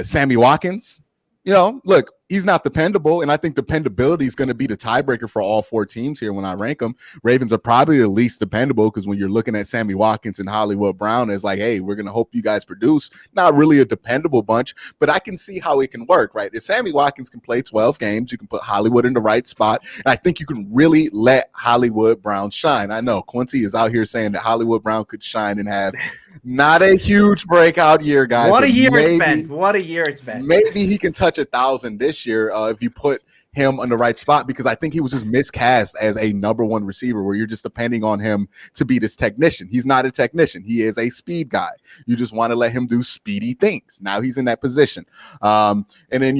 Sammy Watkins. Look, he's not dependable, and I think dependability is going to be the tiebreaker for all 4 teams here when I rank them. Ravens are probably the least dependable, because when you're looking at Sammy Watkins and Hollywood Brown, it's like, hey, we're going to hope you guys produce. Not really a dependable bunch, but I can see how it can work, right? If Sammy Watkins can play 12 games, you can put Hollywood in the right spot, and I think you can really let Hollywood Brown shine. I know Quincy is out here saying that Hollywood Brown could shine and have not a huge breakout year, guys. What a year it's been. What a year it's been. Maybe he can touch 1,000 this year if you put him on the right spot, because I think he was just miscast as a number 1 receiver, where you're just depending on him to be this technician. He's not a technician. He is a speed guy. You just want to let him do speedy things. Now he's in that position. And then,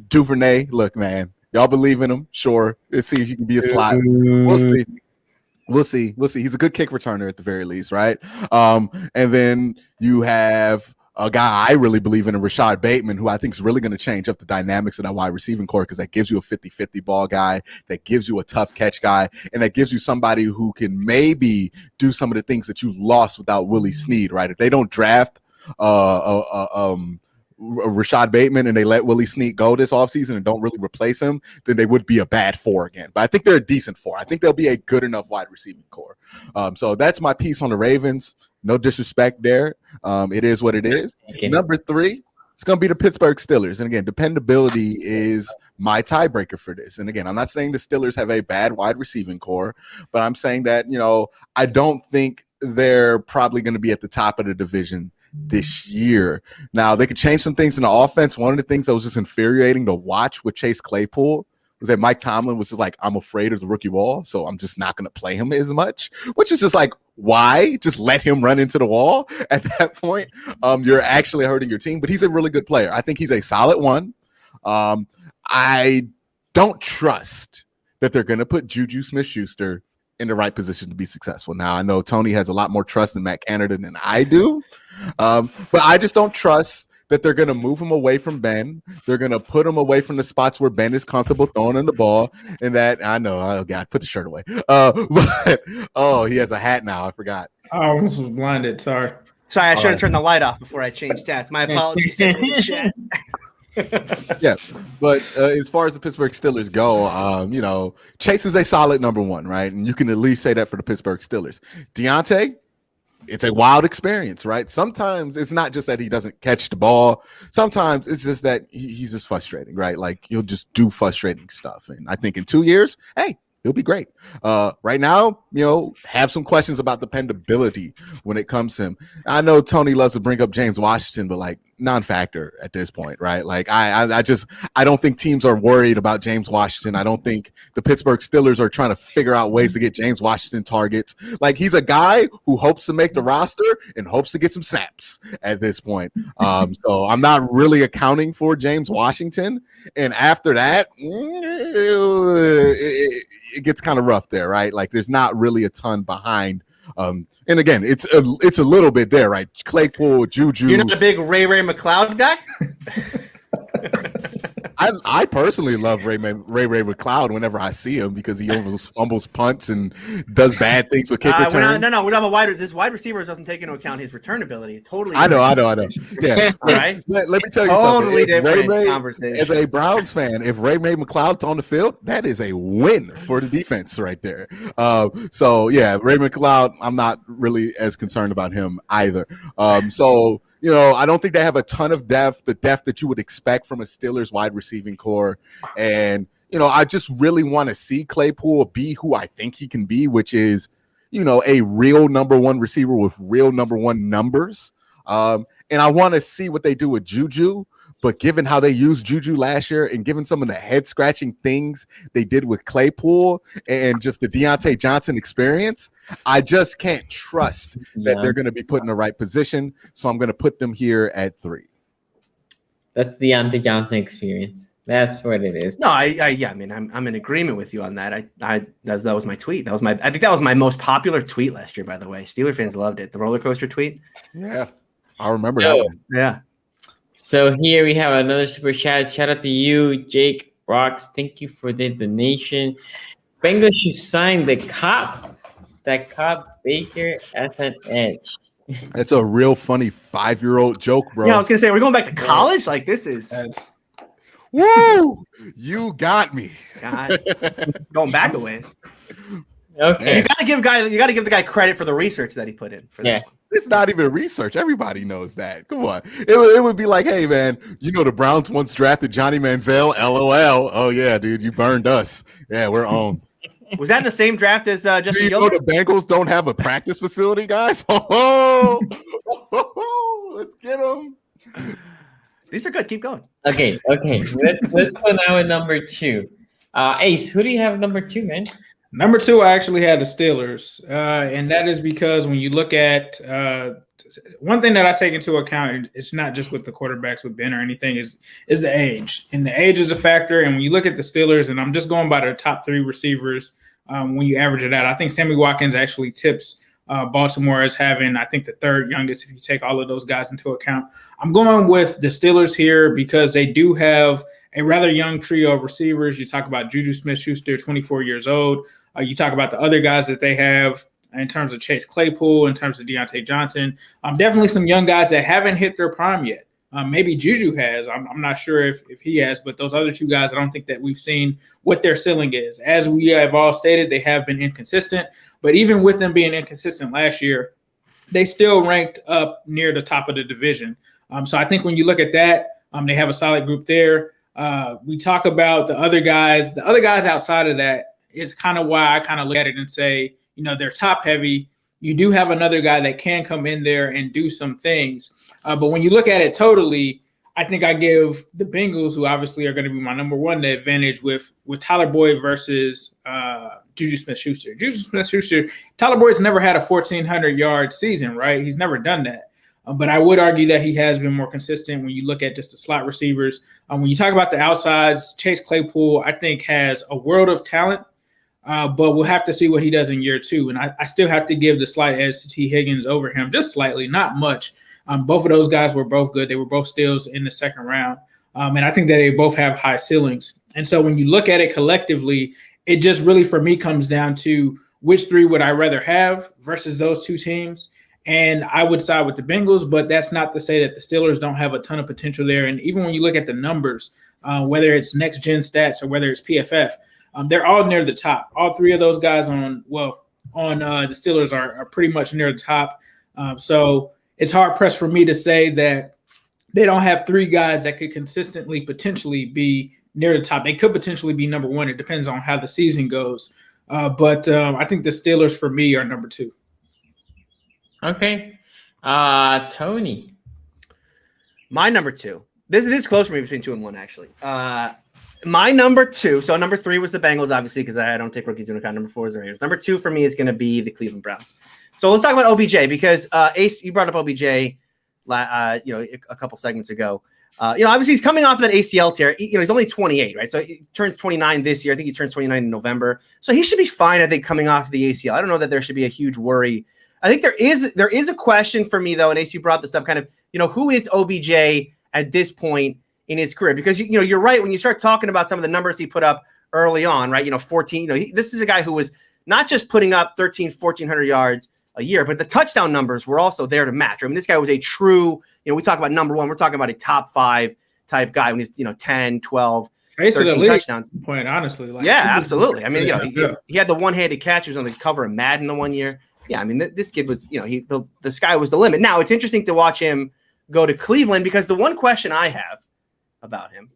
Duvernay, look, man, y'all believe in him? Sure. Let's see if he can be a slot. We'll see. He's a good kick returner at the very least, right? And then you have a guy I really believe in Rashad Bateman, who I think is really going to change up the dynamics of that wide receiving core, because that gives you a 50-50 ball guy, that gives you a tough catch guy, and that gives you somebody who can maybe do some of the things that you lost without Willie Snead, right? If they don't draft Rashad Bateman and they let Willie Snead go this offseason and don't really replace him, then they would be a bad 4 again. But I think they're a decent 4. I think they'll be a good enough wide receiving core. So that's my piece on the Ravens. No disrespect there. It is what it is. Number 3, it's going to be the Pittsburgh Steelers. And again, dependability is my tiebreaker for this. And again, I'm not saying the Steelers have a bad wide receiving core, but I'm saying that, I don't think they're probably going to be at the top of the division this year. Now, they could change some things in the offense. One of the things that was just infuriating to watch with Chase Claypool was that Mike Tomlin was just like, I'm afraid of the rookie wall, so I'm just not going to play him as much, which is just like, why? Just let him run into the wall at that point. You're actually hurting your team, but he's a really good player. I think he's a solid 1. I don't trust that they're going to put Juju Smith-Schuster in the right position to be successful. Now, I know Tony has a lot more trust in Matt Canada than I do, but I just don't trust that they're going to move him away from Ben. They're going to put him away from the spots where Ben is comfortable throwing in the ball. And that, I know, oh God, put the shirt away. But he has a hat now. I forgot. I almost was blinded. Sorry, I should have turned the light off before I changed stats. My apologies. Yeah, but as far as the Pittsburgh Steelers go, Chase is a solid number 1, right? And you can at least say that for the Pittsburgh Steelers. Deontay, it's a wild experience, right? Sometimes it's not just that he doesn't catch the ball. Sometimes it's just that he's just frustrating, right? Like, he'll just do frustrating stuff. And I think in 2 years, hey, he'll be great. Right now, have some questions about dependability when it comes to him. I know Tony loves to bring up James Washington, but like, non-factor at this point, right? Like, I don't think teams are worried about James Washington. I don't think the Pittsburgh Steelers are trying to figure out ways to get James Washington targets. Like, he's a guy who hopes to make the roster and hopes to get some snaps at this point. So I'm not really accounting for James Washington. And after that, it gets kind of rough there, right? Like, there's not really a ton behind. And again, it's a little bit there, right? Claypool, Juju. You're not a big Ray McLeod guy? I personally love Ray McLeod whenever I see him, because he almost fumbles punts and does bad things with kick return. No, we're not this wide receivers doesn't take into account his return ability. Totally. I know. Yeah. All right. Let me tell you totally something. Different conversation. As a Browns fan, if Ray McLeod's on the field, that is a win for the defense right there. So yeah, Ray McLeod, I'm not really as concerned about him either. I don't think they have a ton of depth, the depth that you would expect from a Steelers wide receiving core. And, I just really want to see Claypool be who I think he can be, which is, a real number one receiver with real number one numbers. And I want to see what they do with Juju. But given how they used Juju last year and given some of the head-scratching things they did with Claypool and just the Deontay Johnson experience, I just can't trust that they're going to be put in the right position. So I'm going to put them here at 3. That's the Deontay Johnson experience. That's what it is. No, I mean, I'm in agreement with you on that. That was my tweet. I think that was my most popular tweet last year, by the way. Steeler fans loved it. The roller coaster tweet. Yeah, I remember that one. Yeah. So here we have another super chat. Shout out to you, Jake Rocks. Thank you for the donation. Bengals should sign that Cobb Baker as an edge. That's a real funny 5-year-old joke, bro. Yeah, I was gonna say, we're going back to college. Like this is. Woo! You got me. God, going back a ways. Okay. You gotta give the guy credit for the research that he put in. Yeah. It's not even research. Everybody knows that. Come on. It would be like, hey, man, the Browns once drafted Johnny Manziel. LOL. Oh, yeah, dude, you burned us. Yeah, we're on. Was that in the same draft as Justin Do you Gilbert? know the Bengals don't have a practice facility, guys? Oh, let's get them. These are good. Keep going. Okay. Let's go now with number 2. Ace, who do you have number 2, man? Number 2, I actually had the Steelers, and that is because when you look at one thing that I take into account, it's not just with the quarterbacks with Ben or anything, is the age, and the age is a factor. And when you look at the Steelers, and I'm just going by their top 3 receivers, when you average it out, I think Sammy Watkins actually tips Baltimore as having, I think, the 3rd youngest if you take all of those guys into account. I'm going with the Steelers here because they do have a rather young trio of receivers. You talk about Juju Smith-Schuster, 24 years old. You talk about the other guys that they have in terms of Chase Claypool, in terms of Deontay Johnson. Definitely some young guys that haven't hit their prime yet. Maybe Juju has. I'm not sure if he has, but those other 2 guys, I don't think that we've seen what their ceiling is. As we have all stated, they have been inconsistent. But even with them being inconsistent last year, they still ranked up near the top of the division. So I think when you look at that, they have a solid group there. We talk about the other guys. The other guys outside of that is kind of why I kind of look at it and say, they're top heavy. You do have another guy that can come in there and do some things. But when you look at it totally, I think I give the Bengals, who obviously are going to be my number 1, the advantage with Tyler Boyd versus Juju Smith-Schuster. Juju Smith-Schuster, Tyler Boyd's never had a 1,400-yard season, right? He's never done that. But I would argue that he has been more consistent when you look at just the slot receivers. When you talk about the outsides, Chase Claypool, I think, has a world of talent. But we'll have to see what he does in year 2. And I still have to give the slight edge to T. Higgins over him, just slightly, not much. Both of those guys were both good. They were both steals in the 2nd round. And I think that they both have high ceilings. And so when you look at it collectively, it just really, for me, comes down to which 3 would I rather have versus those 2 teams. And I would side with the Bengals, but that's not to say that the Steelers don't have a ton of potential there. And even when you look at the numbers, whether it's next-gen stats or whether it's PFF, they're all near the top. All 3 of those guys on the Steelers are pretty much near the top. So it's hard-pressed for me to say that they don't have 3 guys that could consistently potentially be near the top. They could potentially be number 1. It depends on how the season goes. But I think the Steelers, for me, are number 2. Okay. Tony. My number 2. This is close for me between 2 and 1, actually. My number 2. So number 3 was the Bengals, obviously, because I don't take rookies into account. Number 4 is the Raiders. Number 2 for me is going to be the Cleveland Browns. So let's talk about OBJ because Ace, you brought up OBJ, a couple segments ago. Obviously he's coming off of that ACL tear. He's only 28, right? So he turns 29 this year. I think he turns 29 in November. So he should be fine, I think, coming off the ACL. I don't know that there should be a huge worry. I think there is a question for me, though, and Ace, you brought this up, kind of, who is OBJ at this point in his career? Because, you're right. When you start talking about some of the numbers he put up early on, right, 14, this is a guy who was not just putting up 1,400 yards a year, but the touchdown numbers were also there to match. I mean, this guy was a true, we talk about number 1, we're talking about a top 5 type guy when he's, 10, 12, 13 touchdowns. Point, honestly. Yeah, absolutely. I mean, he had the one-handed catch. He was on the cover of Madden the one year. Yeah, I mean, this kid was, the sky was the limit. Now, it's interesting to watch him go to Cleveland because the one question I have about him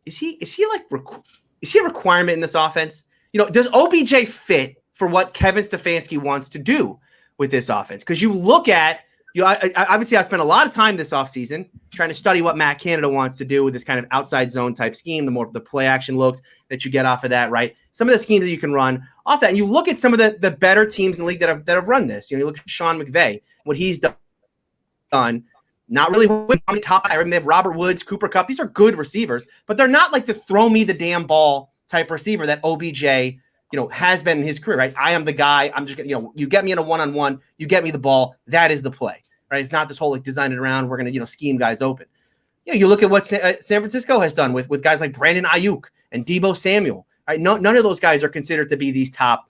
is he a requirement in this offense? Does OBJ fit for what Kevin Stefanski wants to do with this offense. Because you look at, obviously I spent a lot of time this offseason trying to study what Matt Canada wants to do with this kind of outside zone type scheme, the more the play action looks that you get off of that, right? Some of the schemes that you can run off that. And you look at some of the better teams in the league that have run this. You look at Sean McVay, what he's done. Not really on the top. I mean, they have Robert Woods, Cooper Kupp. These are good receivers, but they're not like the throw me the damn ball type receiver that OBJ, has been in his career, right? I am the guy. I'm just gonna, you get me in a one-on-one, you get me the ball. That is the play, right? It's not this whole like design it around. We're gonna, scheme guys open. You look at what San Francisco has done with guys like Brandon Ayuk and Deebo Samuel, right? None of those guys are considered to be these top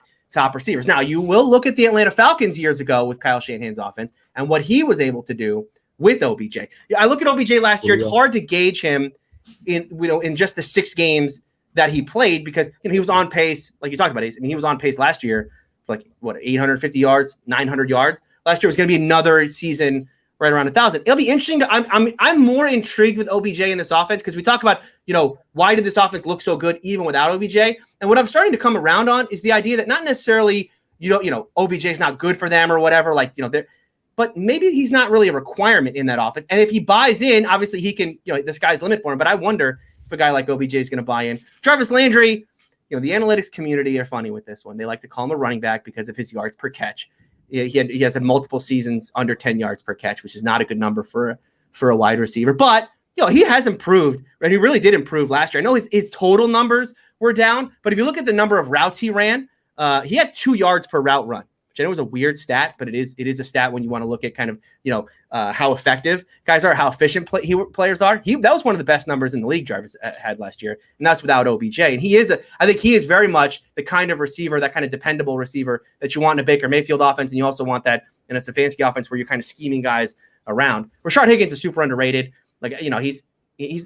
receivers. Now you will look at the Atlanta Falcons years ago with Kyle Shanahan's offense and what he was able to do with OBJ. I look at OBJ last year. It's hard to gauge him in just the 6 games that he played because he was on pace, like you talked about. He was on pace last year for 850 yards, 900 yards. Last year was going to be another season right around 1,000. It'll be interesting. I'm more intrigued with OBJ in this offense because we talk about why did this offense look so good even without OBJ? And what I'm starting to come around on is the idea that not necessarily OBJ is not good for them or whatever. But maybe he's not really a requirement in that offense. And if he buys in, obviously he can, the sky's the limit for him. But I wonder if a guy like OBJ is going to buy in. Jarvis Landry, the analytics community are funny with this one. They like to call him a running back because of his yards per catch. He has had multiple seasons under 10 yards per catch, which is not a good number for a wide receiver. But, he has improved, and he really did improve last year. I know his total numbers were down, but if you look at the number of routes he ran, he had 2 yards per route run. Which I know is a weird stat, but it is a stat when you want to look at kind of, how effective guys are, how efficient players are. That was one of the best numbers in the league Jarvis had last year, and that's without OBJ. And I think he is very much the kind of receiver, that kind of dependable receiver that you want in a Baker Mayfield offense, and you also want that in a Stefanski offense where you're kind of scheming guys around. Rashard Higgins is super underrated. He's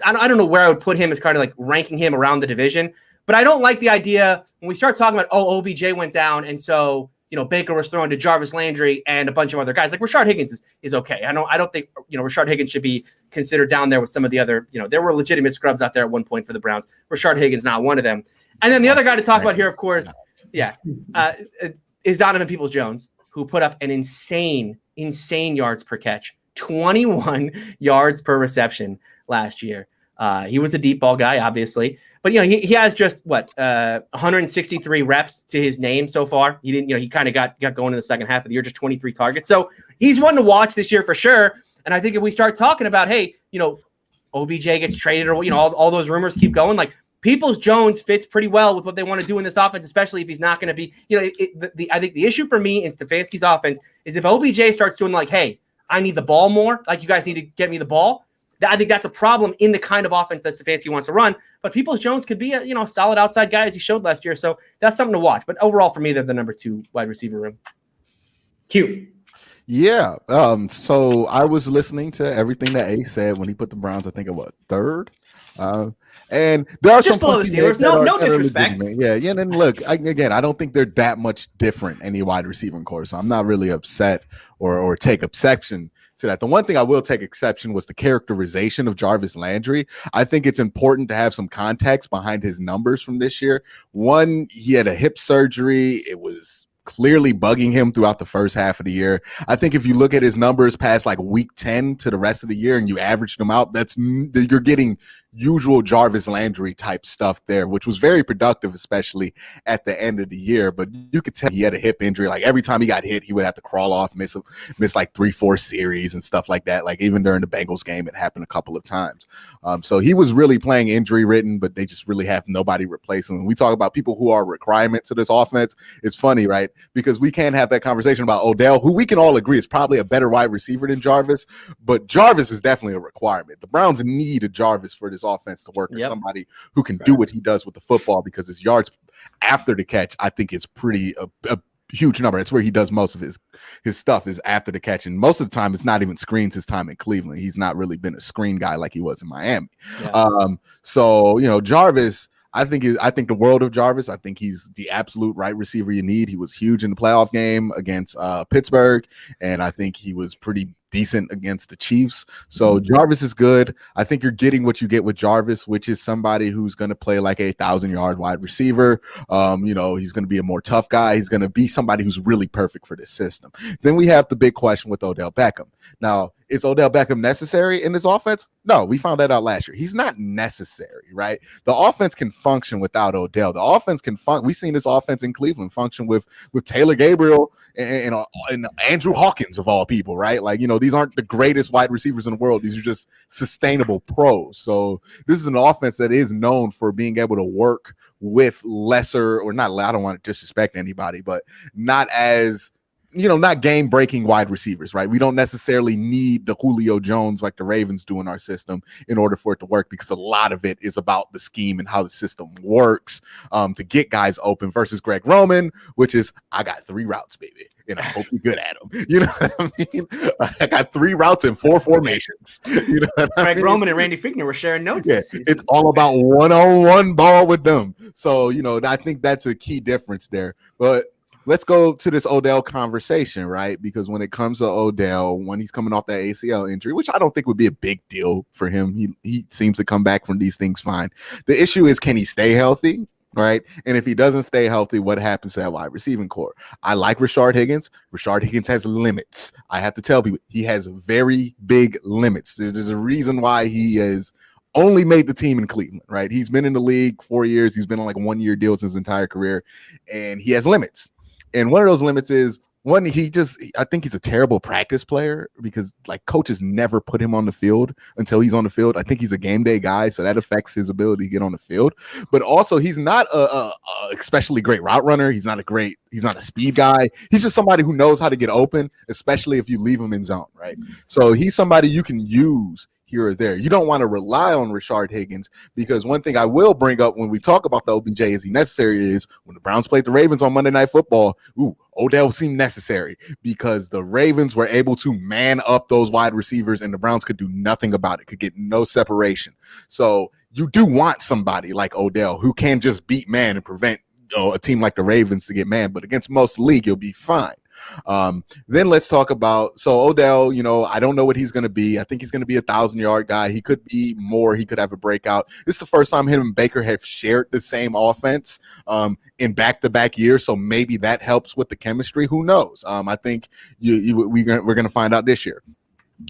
I don't know where I would put him as kind of like ranking him around the division, but I don't like the idea when we start talking about, OBJ went down, and so Baker was thrown to Jarvis Landry and a bunch of other guys. Like Rashard Higgins is okay. I don't think, Rashard Higgins should be considered down there with some of the other, there were legitimate scrubs out there at one point for the Browns. Rashard Higgins, not one of them. And then the other guy to talk about here, of course, is Donovan Peoples-Jones, who put up an insane yards per catch, 21 yards per reception last year. He was a deep ball guy, obviously. But, he has just 163 reps to his name so far. He didn't, he kind of got going in the second half of the year, just 23 targets. So he's one to watch this year for sure. And I think if we start talking about, hey, OBJ gets traded or, all those rumors keep going, like Peoples-Jones fits pretty well with what they want to do in this offense, especially if he's not going to be, I think the issue for me in Stefanski's offense is if OBJ starts doing like, hey, I need the ball more, like you guys need to get me the ball. I think that's a problem in the kind of offense that Stefanski wants to run. But Peoples-Jones could be a solid outside guy as he showed last year. So that's something to watch. But overall, for me, they're the number 2 wide receiver room. Q. Yeah. So I was listening to everything that A said when he put the Browns, I think, at 3rd. And there are just some below the Steelers. No disrespect. Yeah. And then look, I don't think they're that much different any wide receiving core. So I'm not really upset or take exception to that. The one thing I will take exception was the characterization of Jarvis Landry. I think it's important to have some context behind his numbers from this year. One, he had a hip surgery. It was clearly bugging him throughout the first half of the year. I think if you look at his numbers past week 10 to the rest of the year and you average them out, you're getting usual Jarvis Landry type stuff there, which was very productive, especially at the end of the year. But you could tell he had a hip injury. Like every time he got hit, he would have to crawl off, miss 3-4 series and stuff like that. Like even during the Bengals game, it happened a couple of times. So he was really playing injury ridden, but they just really have nobody replace him. When we talk about people who are a requirement to this offense, it's funny, right? Because we can't have that conversation about Odell, who we can all agree is probably a better wide receiver than Jarvis, but Jarvis is definitely a requirement. The Browns need a Jarvis for this offense to work, or somebody who can do what he does with the football, because his yards after the catch, I think, is pretty a huge number. It's where he does most of his stuff is after the catch, and most of the time it's not even screens. His time in Cleveland, he's not really been a screen guy like he was in Miami. So Jarvis, I think the world of Jarvis. I think he's the absolute right receiver you need. He was huge in the playoff game against Pittsburgh, and I think he was pretty decent against the Chiefs. So Jarvis is good. I think you're getting what you get with Jarvis, which is somebody who's going to play like a 1,000-yard wide receiver. He's going to be a more tough guy. He's going to be somebody who's really perfect for this system. Then we have the big question with Odell Beckham. Now, is Odell Beckham necessary in this offense? No, we found that out last year. He's not necessary, right? The offense can function without Odell. The offense can function. We've seen this offense in Cleveland function with Taylor Gabriel and Andrew Hawkins of all people, right? Like, these aren't the greatest wide receivers in the world. These are just sustainable pros. So this is an offense that is known for being able to work with lesser, or not, I don't want to disrespect anybody, but not as, not game-breaking wide receivers, right? We don't necessarily need the Julio Jones like the Ravens do in our system in order for it to work, because a lot of it is about the scheme and how the system works to get guys open versus Greg Roman, which is, I got 3 routes, baby, and I hope you're good at them. You know what I mean? I got 3 routes and 4 formations. Greg Roman and Randy Fichtner were sharing notes. Yeah, it's all about one-on-one ball with them. So, I think that's a key difference there. But let's go to this Odell conversation, right? Because when it comes to Odell, when he's coming off that ACL injury, which I don't think would be a big deal for him, he seems to come back from these things fine. The issue is, can he stay healthy, right? And if he doesn't stay healthy, what happens to that wide receiving core? I like Rashard Higgins. Rashard Higgins has limits. I have to tell people, he has very big limits. There's a reason why he is only made the team in Cleveland, right? He's been in the league 4 years. He's been on like a 1-year deal his entire career, and he has limits. And one of those limits is, one, I think he's a terrible practice player, because like coaches never put him on the field until he's on the field. I think he's a game day guy, so that affects his ability to get on the field. But also, he's not a especially great route runner. He's not a speed guy. He's just somebody who knows how to get open, especially if you leave him in zone, right? So he's somebody you can use here or there. You don't want to rely on Rashard Higgins, because one thing I will bring up when we talk about the OBJ, is he necessary, is when the Browns played the Ravens on Monday Night Football, Odell seemed necessary, because the Ravens were able to man up those wide receivers and the Browns could do nothing about it, could get no separation. So you do want somebody like Odell who can just beat man and prevent a team like the Ravens to get man, but against most league, you'll be fine. Then let's talk about, so Odell, I don't know what he's going to be. I think he's going to be a 1,000-yard guy. He could be more. He could have a breakout. This is the first time him and Baker have shared the same offense in back-to-back years, so maybe that helps with the chemistry. Who knows? I think we're going to find out this year.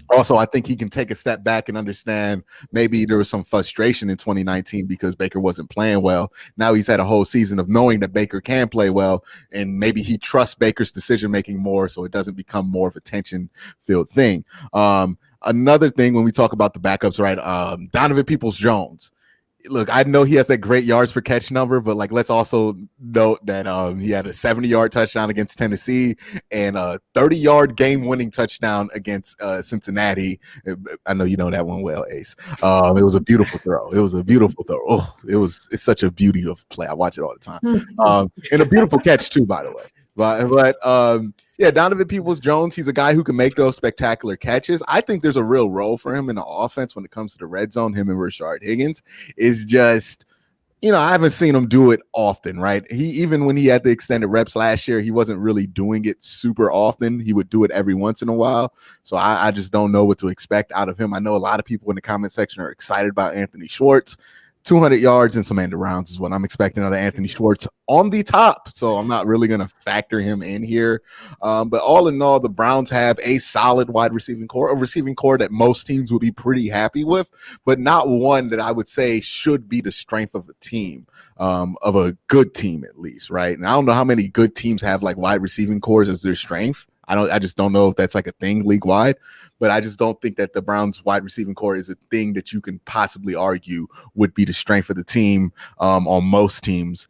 Also, I think he can take a step back and understand maybe there was some frustration in 2019 because Baker wasn't playing well. Now he's had a whole season of knowing that Baker can play well, and maybe he trusts Baker's decision-making more, so it doesn't become more of a tension-filled thing. Another thing when we talk about the backups, right, Donovan Peoples-Jones. Look, I know he has that great yards per catch number, but like, let's also note that he had a 70-yard touchdown against Tennessee and a 30-yard game-winning touchdown against Cincinnati. I know you know that one well, Ace. It was a beautiful throw. Oh, it's such a beauty of play. I watch it all the time. And a beautiful catch too, by the way. But yeah, Donovan Peoples-Jones, he's a guy who can make those spectacular catches. I think there's a real role for him in the offense when it comes to the red zone. Him and Rashard Higgins is just, I haven't seen him do it often, right? Even when he had the extended reps last year, he wasn't really doing it super often. He would do it every once in a while. So I just don't know what to expect out of him. I know a lot of people in the comment section are excited about Anthony Schwartz. 200 yards and some end rounds is what I'm expecting out of Anthony Schwartz on the top. So I'm not really going to factor him in here. But all in all, the Browns have a solid wide receiving core, a receiving core that most teams would be pretty happy with, but not one that I would say should be the strength of a team, of a good team at least, right? And I don't know how many good teams have like wide receiving cores as their strength. I just don't know if that's like a thing league wide, but I just don't think that the Browns wide receiving core is a thing that you can possibly argue would be the strength of the team on most teams,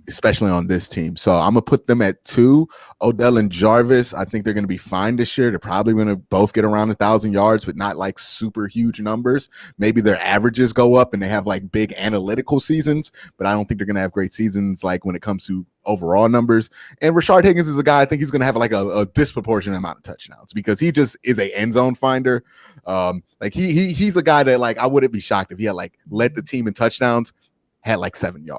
especially on this team. So I'm going to put them at 2. Odell and Jarvis, I think they're going to be fine this year. They're probably going to both get around 1,000 yards, but not like super huge numbers. Maybe their averages go up and they have like big analytical seasons, but I don't think they're going to have great seasons like when it comes to overall numbers. And Rashard Higgins is a guy I think he's going to have like a disproportionate amount of touchdowns because he just is a end zone finder. Like he's a guy that like I wouldn't be shocked if he had like led the team in touchdowns had like 70,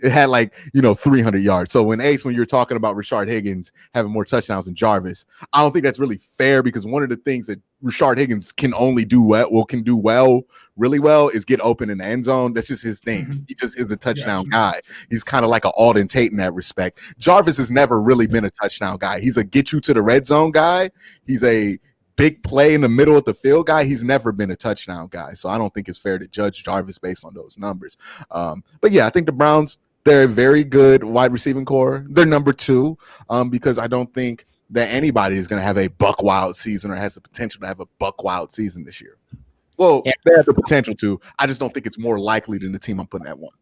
it had like, 300 yards. So when you're talking about Rashard Higgins having more touchdowns than Jarvis, I don't think that's really fair, because one of the things that Rashard Higgins can do really well, is get open in the end zone. That's just his thing. He just is a touchdown guy. He's kind of like an Alden Tate in that respect. Jarvis has never really been a touchdown guy. He's a get you to the red zone guy. He's a big play in the middle of the field guy. He's never been a touchdown guy. So I don't think it's fair to judge Jarvis based on those numbers. But yeah, I think the Browns, they're a very good wide receiving core. They're number 2 because I don't think that anybody is going to have a buck wild season or has the potential to have a buck wild season this year. Well, they have the potential to. I just don't think it's more likely than the team I'm putting at 1.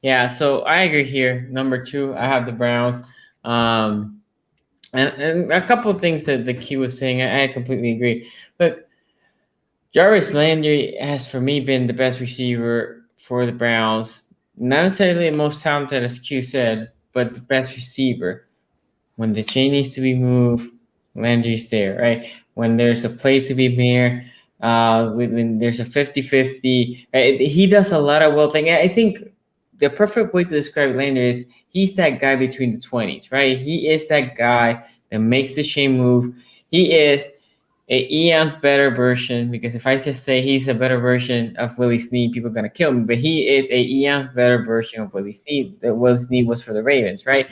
Yeah, so I agree here. Number 2, I have the Browns. And a couple of things that the Q was saying, I completely agree. Look, Jarvis Landry has, for me, been the best receiver for the Browns. Not necessarily the most talented, as Q said, but the best receiver. When the chain needs to be moved, Landry's there, right? When there's a play to be made, when there's a 50-50, right? He does a lot of well things. I think the perfect way to describe Landry is he's that guy between the 20s, right? He is that guy that makes the chain move. He is a Eon's better version, because if I just say he's a better version of Willie Snead, people are going to kill me. But he is a Eon's better version of Willie Snead. That Willie Snead was for the Ravens, right?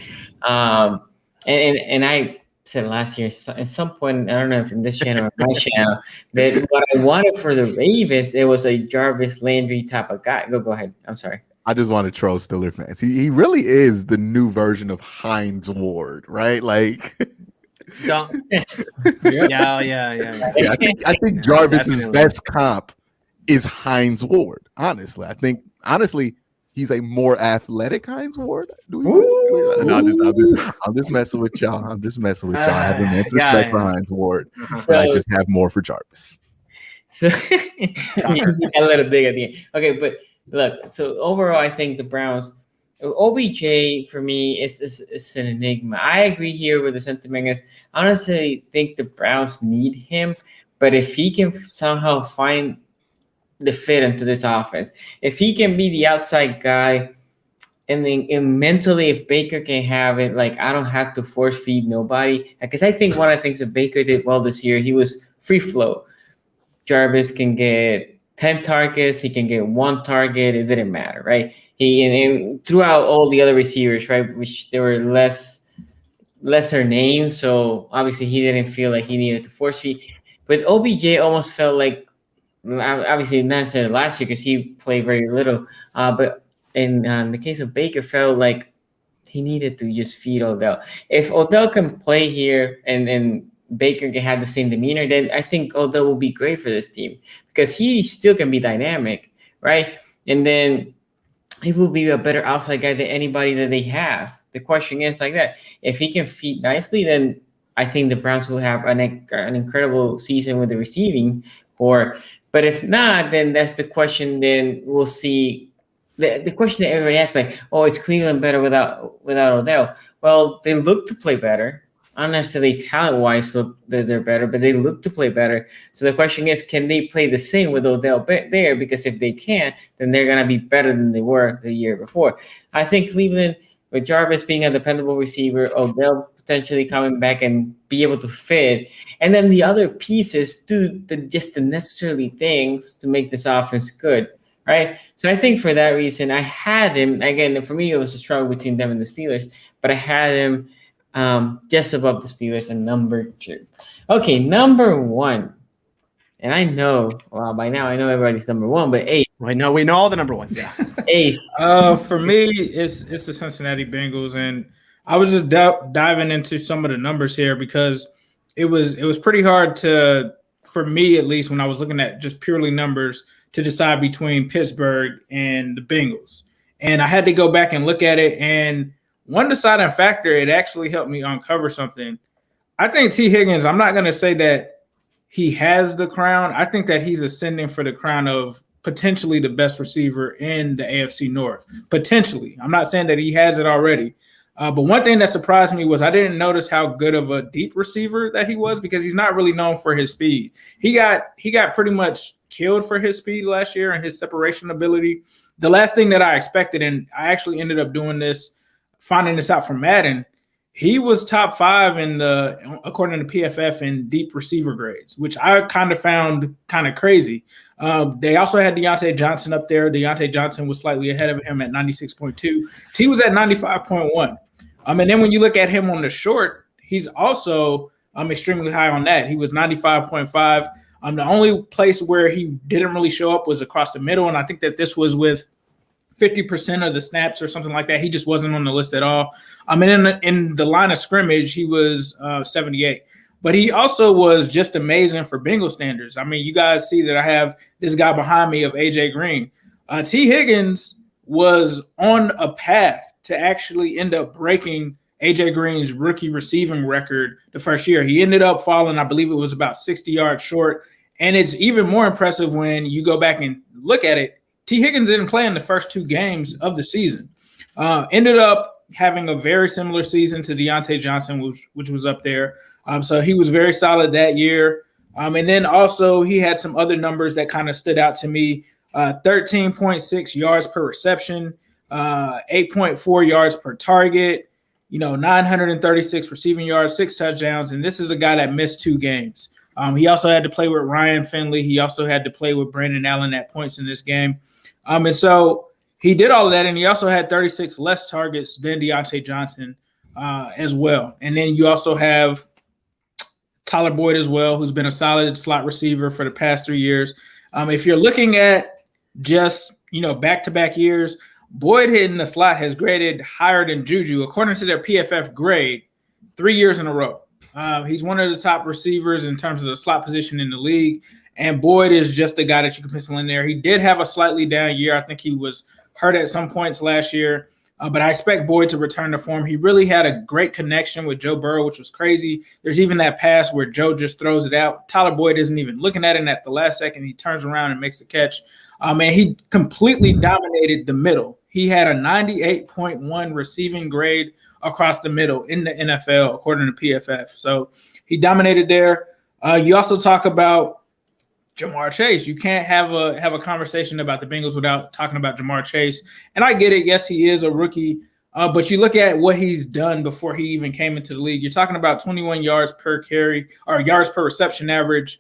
And I said last year at some point, I don't know if in this channel or my channel, that what I wanted for the Ravens, it was a Jarvis Landry type of guy. Go ahead. I'm sorry. I just want to troll Steelers fans. He really is the new version of Hines Ward, right? Like, yeah. I think Jarvis's best comp is Hines Ward. Honestly, he's a more athletic Hines Ward. No, I'm just messing with y'all. I have immense respect for Hines Ward, but I just have more for Jarvis. So a little dig at the end. Okay, but look. So overall, I think the Browns, OBJ for me is an enigma. I agree here with the sentiment. Is I honestly think the Browns need him, but if he can somehow find the fit into this offense, if he can be the outside guy, and then mentally, if Baker can have it, like I don't have to force feed nobody. Because I think one of the things that Baker did well this year, he was free flow. Jarvis can get 10 targets, he can get 1 target. It didn't matter, right? And throughout all the other receivers, right, which there were lesser names, so obviously he didn't feel like he needed to force feed. But OBJ almost felt like, obviously not necessarily last year because he played very little, but in the case of Baker, felt like he needed to just feed Odell. If Odell can play here and Baker can have the same demeanor, then I think Odell will be great for this team because he still can be dynamic, right? And then he will be a better outside guy than anybody that they have. The question is like that. If he can feed nicely, then I think the Browns will have an incredible season with the receiving core. But if not, then that's the question. Then we'll see. The question that everybody asks, like, oh, is Cleveland better without Odell? Well, they look to play better. Not necessarily talent-wise, look they're better, but they look to play better. So the question is, can they play the same with Odell there? Because if they can, then they're going to be better than they were the year before. I think Cleveland, with Jarvis being a dependable receiver, Odell potentially coming back and be able to fit, and then the other pieces do just the necessary things to make this offense good. Right. So I think for that reason, I had him, again, for me, it was a struggle between them and the Steelers, but I had him just above the Steelers and number 2. Okay, number 1. And I know, well, by now I know everybody's number 1, but Ace. Right now we know all the number 1s. Yeah. Ace. For me, it's the Cincinnati Bengals, and I was just diving into some of the numbers here because it was pretty hard for me at least, when I was looking at just purely numbers, to decide between Pittsburgh and the Bengals. And I had to go back and look at it. And one deciding factor, it actually helped me uncover something. I think T. Higgins, I'm not going to say that he has the crown. I think that he's ascending for the crown of potentially the best receiver in the AFC North. Potentially. I'm not saying that he has it already. But one thing that surprised me was I didn't notice how good of a deep receiver that he was, because he's not really known for his speed. He got pretty much killed for his speed last year and his separation ability. the last thing that I expected, and I actually ended up doing this, finding this out from Madden, he was top 5 according to PFF in deep receiver grades, which I kind of found kind of crazy. They also had Deontay Johnson up there. Deontay Johnson was slightly ahead of him at 96.2. T was at 95.1. And then when you look at him on the short, he's also extremely high on that. He was 95.5. The only place where he didn't really show up was across the middle, and I think that this was with 50% of the snaps or something like that. He just wasn't on the list at all. In the line of scrimmage, he was 78. But he also was just amazing for Bengal standards. I mean, you guys see that I have this guy behind me of A.J. Green. T. Higgins was on a path to actually end up breaking A.J. Green's rookie receiving record the first year. He ended up falling, I believe it was about 60 yards short. And it's even more impressive when you go back and look at it. T. Higgins didn't play in the first 2 games of the season. Ended up having a very similar season to Deontay Johnson, which was up there. So he was very solid that year. And then also he had some other numbers that kind of stood out to me. 13.6 yards per reception, 8.4 yards per target, 936 receiving yards, 6 touchdowns. And this is a guy that missed 2 games. He also had to play with Ryan Finley. He also had to play with Brandon Allen at points in this game. And so he did all of that, and he also had 36 less targets than Deontay Johnson as well. And then you also have Tyler Boyd as well, who's been a solid slot receiver for the past 3 years. If you're looking at just, back-to-back years, Boyd in the slot has graded higher than Juju, according to their PFF grade, 3 years in a row. He's one of the top receivers in terms of the slot position in the league, and Boyd is just the guy that you can pencil in there. He did have a slightly down year. I think he was hurt at some points last year, but I expect Boyd to return to form. He really had a great connection with Joe Burrow, which was crazy. There's even that pass where Joe just throws it out. Tyler Boyd isn't even looking at it, and at the last second, he turns around and makes the catch. And he completely dominated the middle. He had a 98.1 receiving grade across the middle in the NFL, according to PFF. So he dominated there. You also talk about Jamar Chase. You can't have a conversation about the Bengals without talking about Jamar Chase. And I get it. Yes, he is a rookie. But you look at what he's done before he even came into the league. You're talking about 21 yards per carry or yards per reception average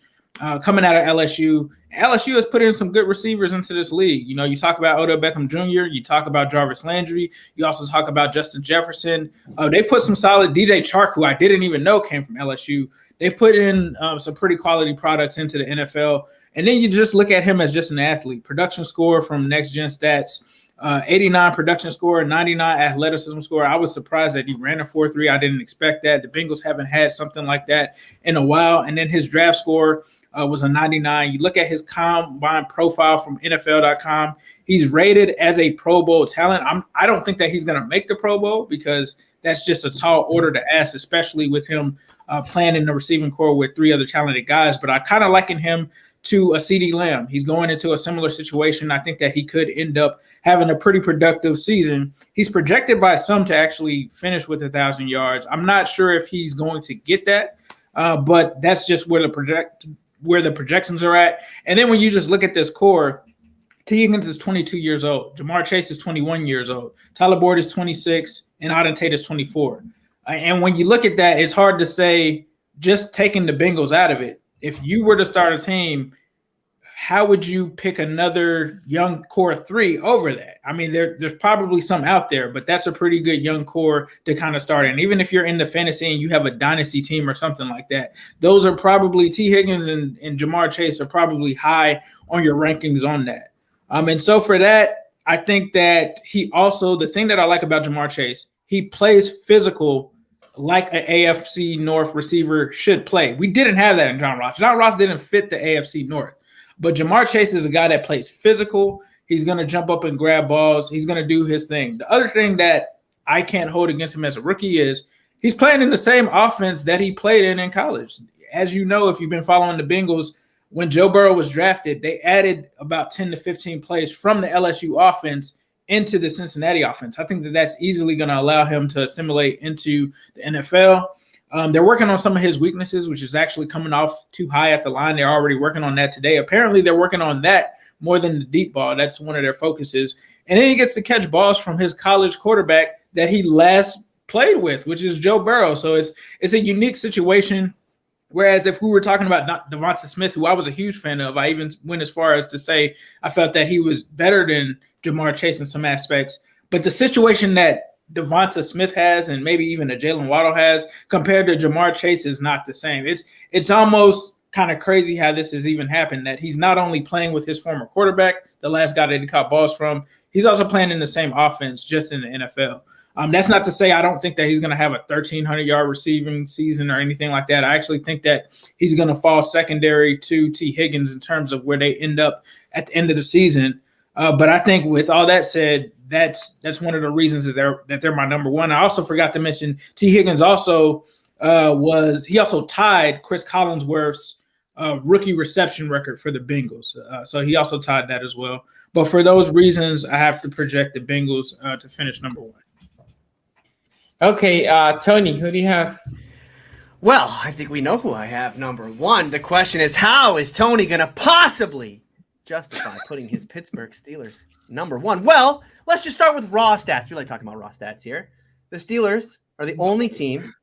coming out of LSU. LSU has put in some good receivers into this league. You talk about Odell Beckham Jr., you talk about Jarvis Landry, you also talk about Justin Jefferson. They put some solid DJ Chark, who I didn't even know came from LSU. They put in some pretty quality products into the NFL. And then you just look at him as just an athlete. Production score from Next Gen Stats, 89 production score, 99 athleticism score. I was surprised that he ran a 4.3. I didn't expect that. The Bengals haven't had something like that in a while. And then his draft score was a 99. You look at his combine profile from NFL.com. He's rated as a Pro Bowl talent. I don't think that he's going to make the Pro Bowl because that's just a tall order to ask, especially with him playing in the receiving core with 3 other talented guys. But I kind of liken him to a CeeDee Lamb. He's going into a similar situation. I think that he could end up having a pretty productive season. He's projected by some to actually finish with 1,000 yards. I'm not sure if he's going to get that, but that's just where the projections are at. And then when you just look at this core, T. Higgins is 22 years old. Jamar Chase is 21 years old. Tyler Boyd is 26, and Auden Tate is 24. And when you look at that, it's hard to say, just taking the Bengals out of it, if you were to start a team, how would you pick another young core 3 over that? I mean, there's probably some out there, but that's a pretty good young core to kind of start. And even if you're in the fantasy and you have a dynasty team or something like that, those are probably T. Higgins and Jamar Chase are probably high on your rankings on that. And so for that, I think that he also, the thing that I like about Jamar Chase, he plays physical like an AFC North receiver should play. We didn't have that in John Ross. John Ross didn't fit the AFC North. But Jamar Chase is a guy that plays physical. He's going to jump up and grab balls. He's going to do his thing. The other thing that I can't hold against him as a rookie is he's playing in the same offense that he played in college. As you know, if you've been following the Bengals, when Joe Burrow was drafted, they added about 10 to 15 plays from the LSU offense into the Cincinnati offense. I think that that's easily going to allow him to assimilate into the NFL. They're working on some of his weaknesses, which is actually coming off too high at the line. They're already working on that today. Apparently, they're working on that more than the deep ball. That's one of their focuses. And then he gets to catch balls from his college quarterback that he last played with, which is Joe Burrow. So it's a unique situation. Whereas if we were talking about Devonta Smith, who I was a huge fan of, I even went as far as to say I felt that he was better than Jamar Chase in some aspects. But the situation that Devonta Smith has, and maybe even a Jalen Waddle has, compared to Jamar Chase, is not the same. It's almost kind of crazy how this has even happened, that he's not only playing with his former quarterback, the last guy that he caught balls from, he's also playing in the same offense, just in the NFL. That's not to say I don't think that he's going to have a 1,300-yard receiving season or anything like that. I actually think that he's going to fall secondary to T. Higgins in terms of where they end up at the end of the season. But I think with all that said, that's one of the reasons that they're my number one. I also forgot to mention T. Higgins also tied Chris Collinsworth's rookie reception record for the Bengals. So he also tied that as well. But for those reasons, I have to project the Bengals to finish number one. Okay, Tony, who do you have? Well, I think we know who I have number one. The question is, how is Tony going to possibly justify putting his Pittsburgh Steelers number one? Well, let's just start with raw stats. We like talking about raw stats here. The Steelers are the only team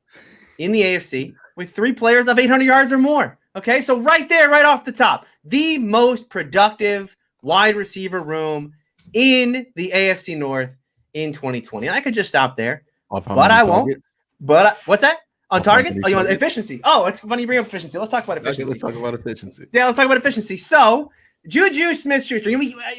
in the AFC with 3 players of 800 yards or more. Okay, so right there, right off the top, the most productive wide receiver room in the AFC North in 2020. And I could just stop there. But I won't. But what's that? On targets? Oh, you want efficiency? Oh, it's funny you bring up efficiency. Let's talk about efficiency. Okay, let's talk about efficiency. Yeah, let's talk about efficiency. So, Juju Smith-Schuster,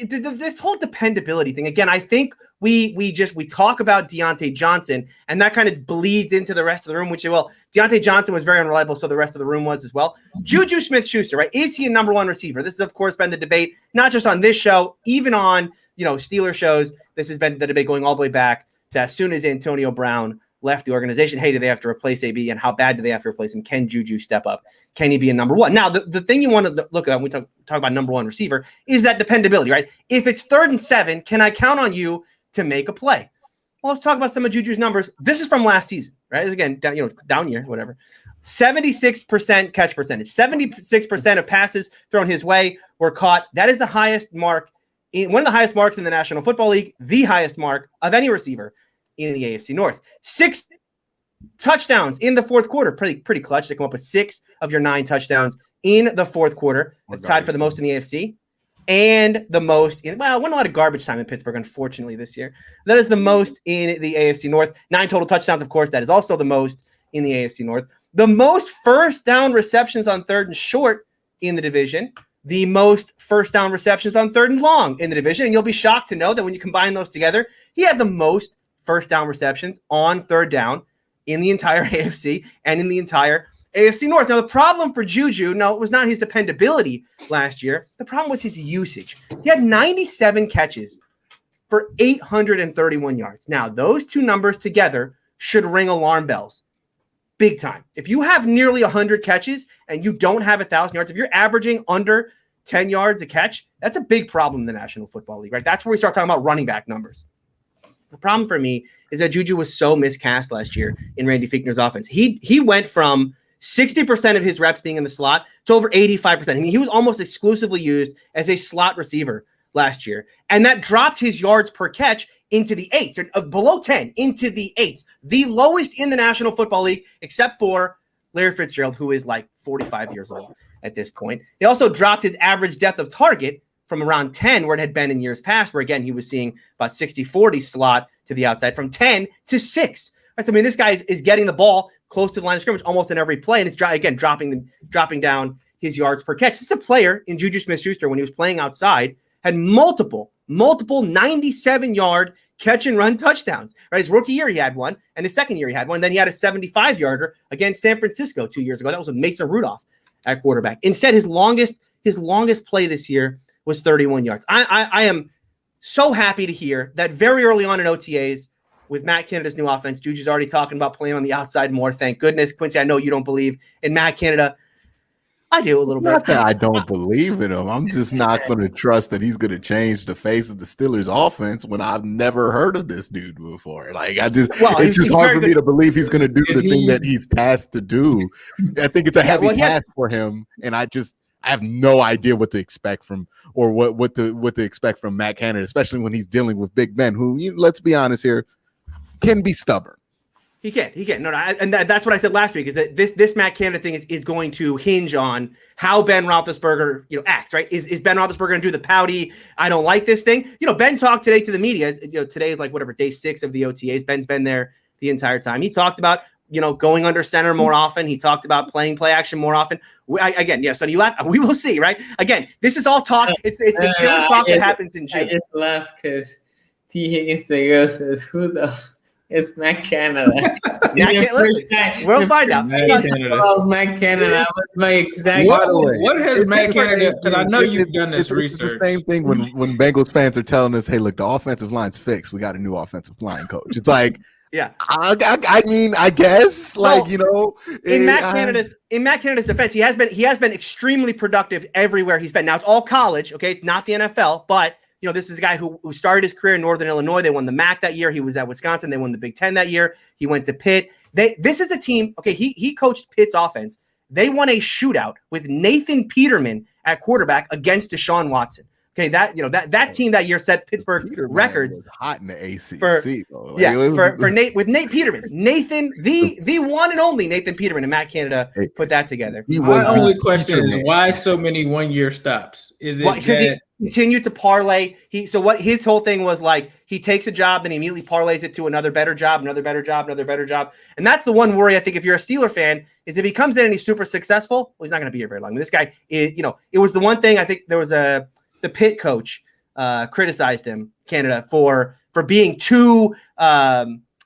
this whole dependability thing. Again, I think we talk about Deontay Johnson, and that kind of bleeds into the rest of the room. Which, well, Deontay Johnson was very unreliable, so the rest of the room was as well. Juju Smith-Schuster, right? Is he a number one receiver? This has, of course, been the debate, not just on this show, even on Steeler shows. This has been the debate going all the way back to as soon as Antonio Brown left the organization. Hey, do they have to replace AB, and how bad do they have to replace him? Can Juju step up? Can he be a number one? Now, the thing you want to look at when we talk about number one receiver is that dependability, right? If it's 3rd and 7, can I count on you to make a play? Well, let's talk about some of Juju's numbers. This is from last season, right? Again, down year, whatever. 76% catch percentage. 76% of passes thrown his way were caught. That is the highest mark, one of the highest marks in the National Football League, the highest mark of any receiver in the AFC North. 6 touchdowns in the fourth quarter. Pretty clutch to come up with 6 of your 9 touchdowns in the fourth quarter. It's tied for the most in the AFC and the most in, well, wasn't a lot of garbage time in Pittsburgh, unfortunately, this year. That is the most in the AFC North. 9 total touchdowns, of course. That is also the most in the AFC North. The most first down receptions on 3rd and short in the division. The most first down receptions on 3rd and long in the division. And you'll be shocked to know that when you combine those together, he had the most first down receptions on 3rd down in the entire AFC and in the entire AFC North. Now, the problem for Juju, no, it was not his dependability last year. The problem was his usage. He had 97 catches for 831 yards. Now, those two numbers together should ring alarm bells big time. If you have nearly 100 catches and you don't have 1,000 yards, if you're averaging under 10 yards a catch, that's a big problem in the National Football League, right? That's where we start talking about running back numbers. The problem for me is that Juju was so miscast last year in Randy Fichtner's offense. He went from 60% of his reps being in the slot to over 85%. I mean, he was almost exclusively used as a slot receiver last year. And that dropped his yards per catch into the 8s, or below 10, into the 8s. The lowest in the National Football League, except for Larry Fitzgerald, who is like 45 years old at this point. He also dropped his average depth of target from around 10, where it had been in years past, where, again, he was seeing about 60-40 slot to the outside, from 10 to 6. Right, so, I mean, this guy is getting the ball close to the line of scrimmage almost in every play, and it's, again, dropping down his yards per catch. This is a player in Juju Smith-Schuster, when he was playing outside, had multiple 97-yard catch-and-run touchdowns. Right, his rookie year, he had one, and his second year, he had one. Then he had a 75-yarder against San Francisco 2 years ago. That was with Mason Rudolph at quarterback. Instead, his longest play this year was 31 yards. I am so happy to hear that very early on in OTAs with Matt Canada's new offense, Juju's already talking about playing on the outside more. Thank goodness. Quincy, I know you don't believe in Matt Canada. I do a little bit. Not that I don't believe in him. I'm just not going to trust that he's going to change the face of the Steelers offense when I've never heard of this dude before. Like, it's just hard for me to believe he's going to do the thing that he's tasked to do. I think it's a heavy task for him. And I have no idea what to expect from or what to expect from Matt Canada, especially when he's dealing with Big Ben, who, let's be honest here, can be stubborn. He can. No, and that's what I said last week. Is that this Matt Canada thing is going to hinge on how Ben Roethlisberger acts. Right? Is Ben Roethlisberger going to do the pouty, I don't like this thing? Ben talked today to the media. Today is like whatever day 6 of the OTAs. Ben's been there the entire time. He talked about going under center more often. He talked about playing play action more often. So you laugh. We will see. Right? Again, this is all talk. It's the silly talk that happens in June. I just laughed because T. Higgins says, "Who the." It's Matt Canada. We'll find out. Matt Canada was my exact. What has Matt Canada? Because I know you've done this research. It's the same thing when Bengals fans are telling us, "Hey, look, the offensive line's fixed. We got a new offensive line coach." It's like, yeah. I mean, I guess, in Matt Canada's defense, he has been extremely productive everywhere he's been. Now it's all college, okay? It's not the NFL, but. This is a guy who started his career in Northern Illinois. They won the MAC that year. He was at Wisconsin. They won the Big Ten that year. He went to Pitt. This is a team. Okay, he coached Pitt's offense. They won a shootout with Nathan Peterman at quarterback against Deshaun Watson. Okay, that team that year set Pittsburgh Peterman records. Was hot in the ACC. For Nate Peterman, Nathan, the one and only Nathan Peterman, and Matt Canada put that together. My only question is why so many 1-year stops? Is it because he continued to parlay? His whole thing was like he takes a job, then he immediately parlays it to another better job, and that's the one worry I think if you're a Steeler fan is if he comes in and he's super successful, well, he's not going to be here very long. I mean, this guy is, it was the one thing I think there was the Pitt coach criticized him, Canada, for being too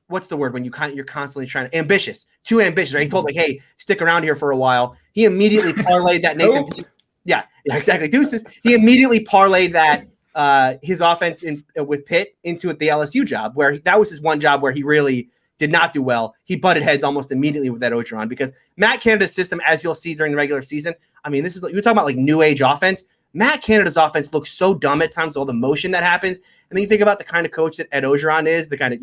what's the word when you're constantly trying to too ambitious, right? He told hey, stick around here for a while. He immediately parlayed that Nathan. Yeah, exactly. Deuces. He immediately parlayed that his offense with Pitt into the LSU job, where that was his one job where he really did not do well. He butted heads almost immediately with that Orgeron because Matt Canada's system, as you'll see during the regular season, I mean, this is you're talking about like new age offense. Matt Canada's offense looks so dumb at times, all the motion that happens. And then you think about the kind of coach that Ed Orgeron is, the kind of,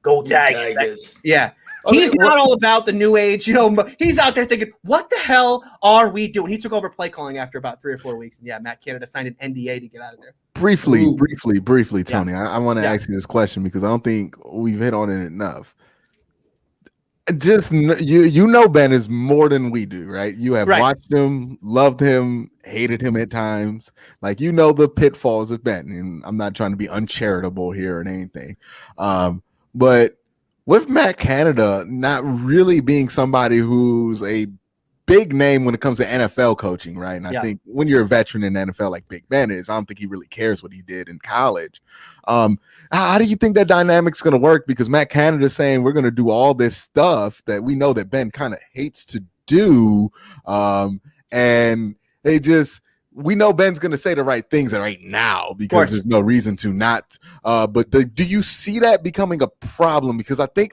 go Tigers. Yeah. He's not all about the new age, he's out there thinking, what the hell are we doing? He took over play calling after about 3 or 4 weeks. And Matt Canada signed an NDA to get out of there. Briefly, Tony, I want to ask you this question because I don't think we've hit on it enough. Just Ben is more than we do, right? You have watched him, loved him, hated him at times. Like the pitfalls of Ben, and I'm not trying to be uncharitable here or anything. But with Matt Canada not really being somebody who's a big name when it comes to NFL coaching, right? And I think when you're a veteran in the NFL like Big Ben is, I don't think he really cares what he did in college. How do you think that dynamic's going to work? Because Matt Canada's saying we're going to do all this stuff that we know that Ben kind of hates to do. And we know Ben's going to say the right things right now because there's no reason to not. But do you see that becoming a problem? Because I think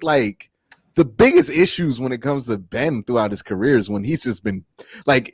the biggest issues when it comes to Ben throughout his career is when he's just been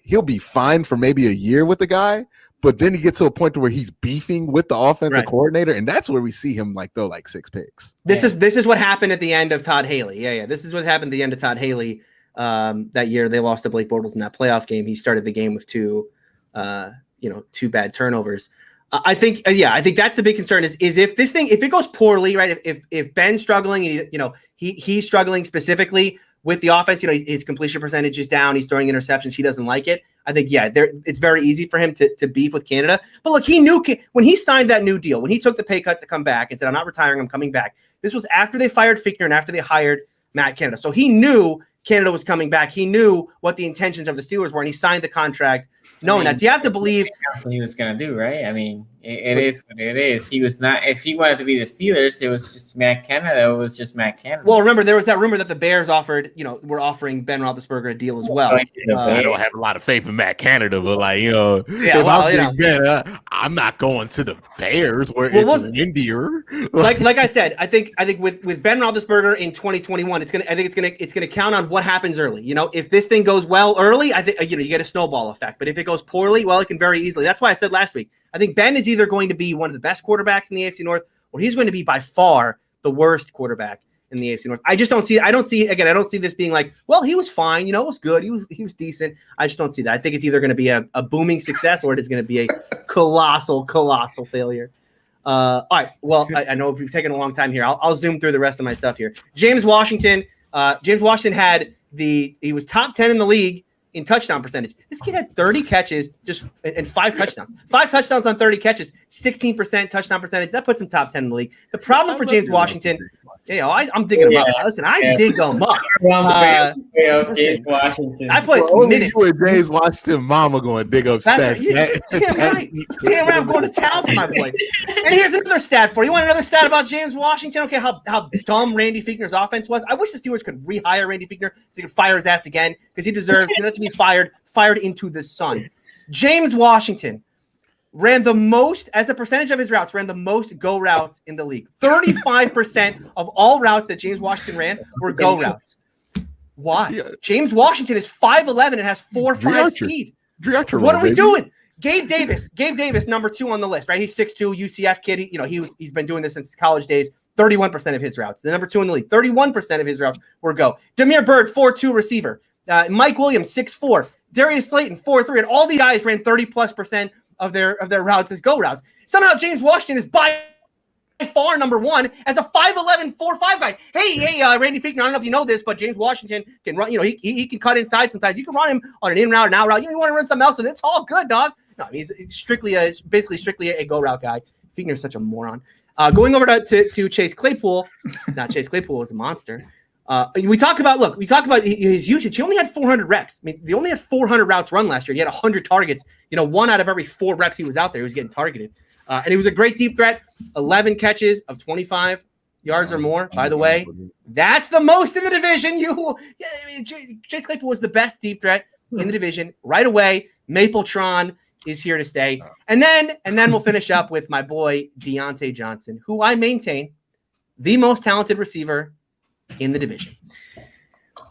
he'll be fine for maybe a year with the guy. But then he gets to a point where he's beefing with the offensive coordinator, and that's where we see him throw 6 picks. This is what happened at the end of Todd Haley. Yeah. This is what happened at the end of Todd Haley that year. They lost to Blake Bortles in that playoff game. He started the game with two bad turnovers. I think that's the big concern is if it goes poorly, right? If Ben's struggling and he's struggling specifically with the offense, his completion percentage is down. He's throwing interceptions. He doesn't like it. I think, it's very easy for him to beef with Canada. But look, he knew when he signed that new deal, when he took the pay cut to come back and said, I'm not retiring, I'm coming back. This was after they fired Fichtner and after they hired Matt Canada. So he knew Canada was coming back. He knew what the intentions of the Steelers were, and he signed the contract knowing that. You have to believe what he was going to do, right? I mean, it is what it is. He was not. If he wanted to be the Steelers, it was just Matt Canada. It was just Matt Canada. Well, remember there was that rumor that the Bears were offering Ben Roethlisberger a deal as well. I don't have a lot of faith in Matt Canada, but I'm not going to the Bears where it's windier. Like I said, I think with Ben Roethlisberger in 2021, it's gonna count on what happens early. If this thing goes well early, I think you get a snowball effect. But if it goes poorly, well, it can very easily. That's why I said last week, I think Ben is either going to be one of the best quarterbacks in the AFC North, or he's going to be by far the worst quarterback in the AFC North. I just don't see this being like, well, he was fine. It was good. He was decent. I just don't see that. I think it's either going to be a booming success or it is going to be a colossal failure. All right. Well, I know we've taken a long time here. I'll zoom through the rest of my stuff here. James Washington he was top 10 in the league in touchdown percentage. This kid had 30 catches and 5 touchdowns. 5 touchdowns on 30 catches, 16% touchdown percentage. That puts him top 10 in the league. The problem for James Washington, I'm digging him up. Listen, I dig him up. James Washington. I put minutes. You and James Washington mama going to dig up stats. Damn right. Damn right. I'm going to town for my boy. And here's another stat for you. You want another stat about James Washington? Okay, how dumb Randy Fichtner's offense was. I wish the Steelers could rehire Randy Fichtner so he could fire his ass again because he deserves to be fired into the sun. James Washington ran the most, as a percentage of his routes, ran the most go routes in the league. 35% of all routes that James Washington ran were go routes. Why? Yeah. James Washington is 5'11" and has 4.5 speed. What are we doing? Gabe Davis, number 2 on the list, right? He's 6'2", UCF kid. He's been doing this since college days. 31% of his routes. The number 2 in the league. 31% of his routes were go. Damiere Byrd, 4'2" receiver. Mike Williams, 6'4". Darius Slayton, 4'3", and all the guys ran 30+% of their routes as go routes. Somehow James Washington is by far number 1 as a 5'11", 4'5" guy. Hey, Randy Fichtner, I don't know if you know this, but James Washington can run. He can cut inside sometimes. You can run him on an in route, an out route. You want to run something else, and it's all good, dog. No, he's basically strictly a go route guy. Fichtner's such a moron. Going over to Chase Claypool. Not Chase Claypool was a monster. We talk about his usage. He only had 400 reps. I mean, they only had 400 routes run last year. He had 100 targets. 1 out of every 4 reps he was out there, he was getting targeted. And he was a great deep threat. 11 catches of 25 yards or more. By the way, that's the most in the division. Chase Claypool was the best deep threat in the division right away. Mapletron is here to stay. And then we'll finish up with my boy Deontay Johnson, who I maintain the most talented receiver in the division.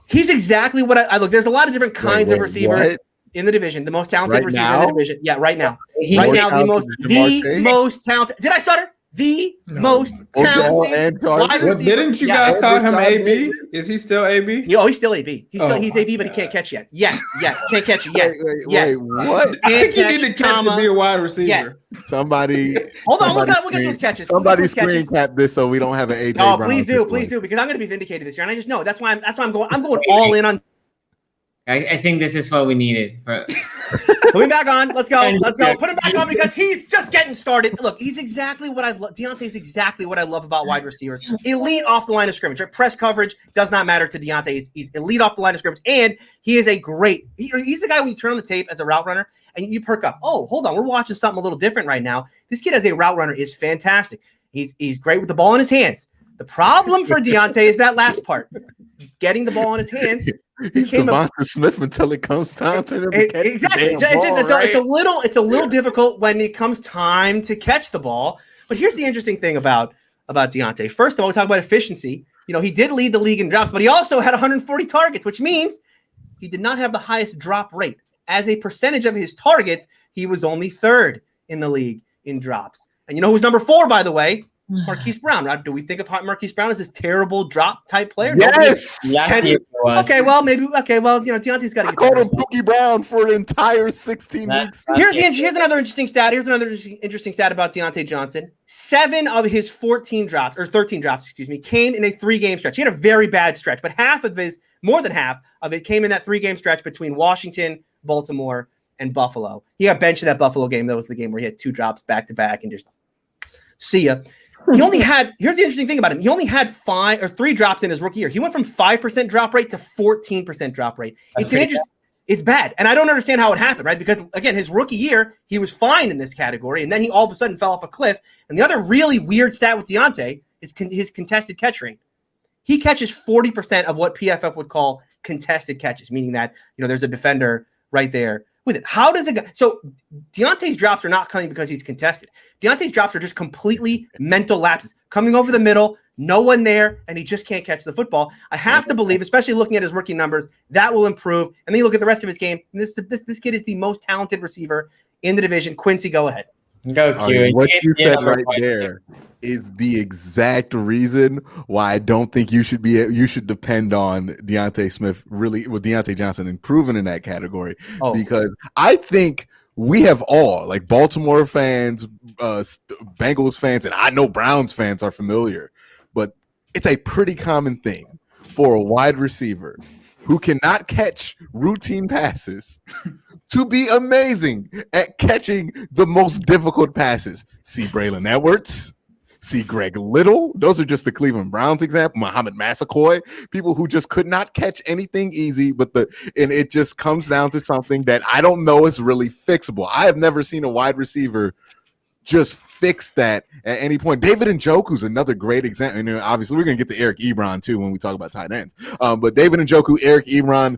He's exactly what I look. There's a lot of different kinds of receivers in the division. The most talented receiver in the division. Yeah, right now. The most talented. Did I stutter? The most talented wide receiver. Didn't you guys call him AB? Is he still AB? He's still AB. He's AB, but he can't catch yet. Can't catch it yet. Wait, what? I think you need to catch to be a wide receiver. Somebody, hold on. We'll get to his catches. Somebody screen cap this so we don't have an AJ. Oh, please do, because I'm going to be vindicated this year, and I just know that's why I'm going all in on. I think this is what we needed. Put him back on. Let's go. Put him back on because he's just getting started. Look, he's exactly what I love. Deontay's exactly what I love about wide receivers. Elite off the line of scrimmage. Right? Press coverage does not matter to Deontay. He's elite off the line of scrimmage, and he is he's the guy when you turn on the tape as a route runner and you perk up. Oh, hold on, we're watching something a little different right now. This kid as a route runner is fantastic. He's great with the ball in his hands. The problem for Deontay is that last part, getting the ball in his hands. He's Devonta Smith until it comes time to him. Exactly. It's a little difficult when it comes time to catch the ball. But here's the interesting thing about Deontay. First of all, we talk about efficiency. He did lead the league in drops, but he also had 140 targets, which means he did not have the highest drop rate. As a percentage of his targets, he was only 3rd in the league in drops. And you know who's number 4, by the way? Marquise Brown, right? Do we think of Marquise Brown as this terrible drop type player? Yes. Okay, well, Deontay's got to get. I called him Pookie Brown for an entire 16 weeks. Here's another interesting stat. Here's another interesting stat about Deontay Johnson. 7 of his 13 drops, came in a 3-game stretch. He had a very bad stretch, but more than half of it came in that 3-game stretch between Washington, Baltimore, and Buffalo. He got benched in that Buffalo game. That was the game where he had 2 drops back to back and just see ya. Here's the interesting thing about him. He only had 3 drops in his rookie year. He went from 5% drop rate to 14% drop rate. It's bad. And I don't understand how it happened, right? Because again, his rookie year, he was fine in this category. And then he all of a sudden fell off a cliff. And the other really weird stat with Deontay is his contested catch rate. He catches 40% of what PFF would call contested catches, meaning that, there's a defender right there with it. How does it go? So Deontay's drops are not coming because he's contested. Deontay's drops are just completely mental lapses, coming over the middle, no one there, and he just can't catch the football. I have to believe, especially looking at his rookie numbers, that will improve. And then you look at the rest of his game, and this kid is the most talented receiver in the division. Quincy, go ahead. Go Q. What you said right there is the exact reason why I don't think you should depend on Deontay Smith Deontay Johnson improving in that category, because I think we have all, like Baltimore fans, Bengals fans, and I know Browns fans are familiar, but it's a pretty common thing for a wide receiver who cannot catch routine passes to be amazing at catching the most difficult passes. See Braylon Edwards, see Greg Little. Those are just the Cleveland Browns example. Muhammad Massaquoi, people who just could not catch anything easy, and it just comes down to something that I don't know is really fixable. I have never seen a wide receiver just fix that at any point. David Njoku's another great example. And obviously, we're going to get to Eric Ebron, too, when we talk about tight ends. But David Njoku, Eric Ebron,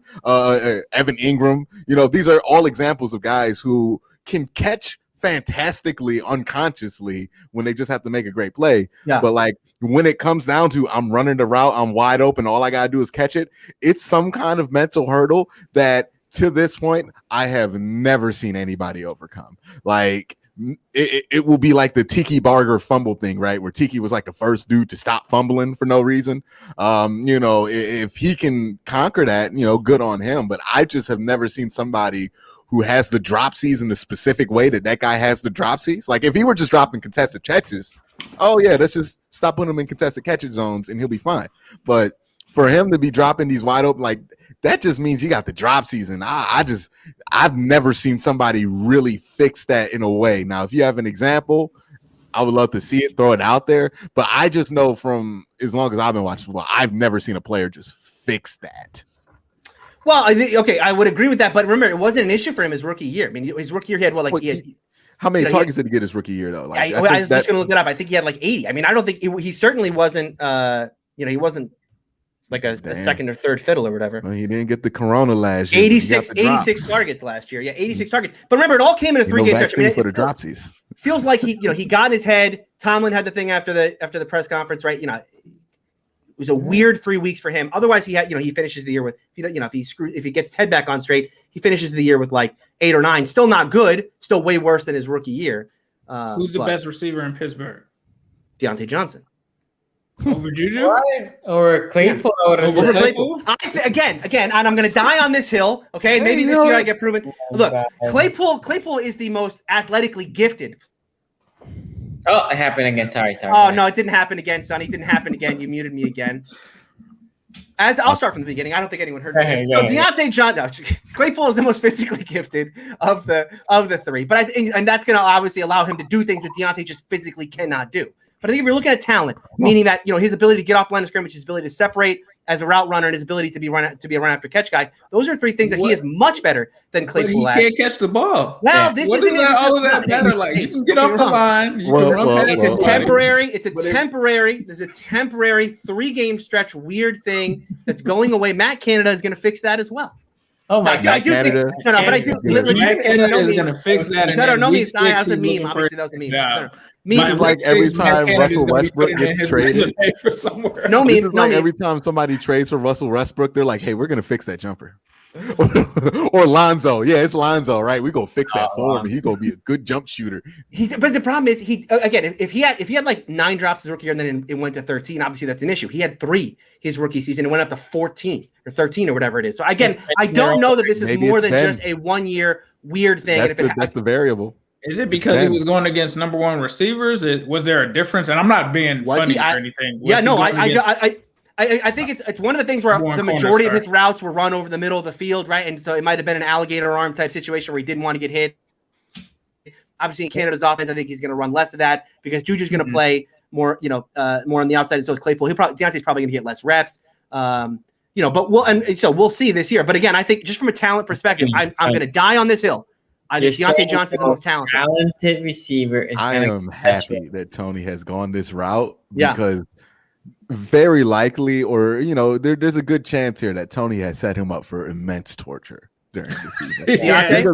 Evan Ingram, these are all examples of guys who can catch fantastically unconsciously when they just have to make a great play. Yeah. But, like, when it comes down to I'm running the route, I'm wide open, all I got to do is catch it, it's some kind of mental hurdle that, to this point, I have never seen anybody overcome. Like, it will be like the Tiki Barber fumble thing, right? Where Tiki was like the first dude to stop fumbling for no reason. If he can conquer that, good on him. But I just have never seen somebody who has the dropsies in the specific way that guy has the dropsies. Like if he were just dropping contested catches, let's just stop putting him in contested catches zones and he'll be fine. But for him to be dropping these wide open, like, that just means you got the drop season. I've never seen somebody really fix that in a way. Now, if you have an example, I would love to see it, throw it out there. But I just know from as long as I've been watching football, I've never seen a player just fix that. Well, I would agree with that. But remember, it wasn't an issue for him his rookie year. I mean, his rookie year, he had how many targets did he get his rookie year, though? Like, I was just going to look it up. I think he had like 80. I mean, I don't think he certainly wasn't, he wasn't like a second or third fiddle or whatever. Well, he didn't get the corona last year. 86 targets last year. Yeah, 86 targets. But remember, it all came in a 3-game stretch. I mean, for the dropsies. Feels like he got in his head. Tomlin had the thing after the press conference, right? It was a weird 3 weeks for him. Otherwise, he finishes the year with, if he gets his head back on straight, he finishes the year with like 8 or 9. Still not good. Still way worse than his rookie year. Who's the best receiver in Pittsburgh? Deontay Johnson. Over Juju? Or Claypool? Yeah. Over Claypool. Again, and I'm going to die on this hill, okay? Maybe this year I get proven. Look, Claypool is the most athletically gifted. Oh, it happened again. Sorry. Oh, no, it didn't happen again, Sonny. It didn't happen again. You muted me again. I'll start from the beginning. I don't think anyone heard me. So Deontay Johnson, Claypool is the most physically gifted of the three. But I think, and that's going to obviously allow him to do things that Deontay just physically cannot do. But I think if you're looking at talent, meaning that his ability to get off line of scrimmage, his ability to separate as a route runner, and his ability to be a run after catch guy, those are three things that he is much better than Claypool. But he can't catch the ball. Well, this isn't all of that matter. Like you can get off the line. It's a temporary. There's a temporary 3-game stretch weird thing that's going away. Matt Canada is going to fix that as well. Oh my God! I do think. No, but I do. Matt Canada is going to fix that. No, it's not. That was a meme. Obviously, that was a meme. It's like every time Russell Westbrook gets traded for somewhere. Every time somebody trades for Russell Westbrook, they're like, "Hey, we're gonna fix that jumper." Or Lonzo, it's Lonzo, right? We go fix that for him. He's gonna be a good jump shooter. But the problem is, if he had like 9 drops his rookie year and then it went to 13, obviously that's an issue. He had 3 his rookie season. It went up to 14 or 13 or whatever it is. So again, I don't know that this is more than just a 1-year weird thing. That's the variable. Is it because he was going against number 1 receivers? Was there a difference? And I'm not being funny or anything. I think it's one of the things where the majority of his routes were run over the middle of the field, right? And so it might have been an alligator arm type situation where he didn't want to get hit. Obviously, in Canada's offense, I think he's going to run less of that because Juju's going to play more, more on the outside, and so is Claypool. Deontay's probably going to get less reps. But we'll see this year. But again, I think just from a talent perspective, I'm going to die on this hill. I think Deontay Johnson's the most talented receiver. I am happy that Tony has gone this route because very likely, or there's a good chance here that Tony has set him up for immense torture during the season. Deontay?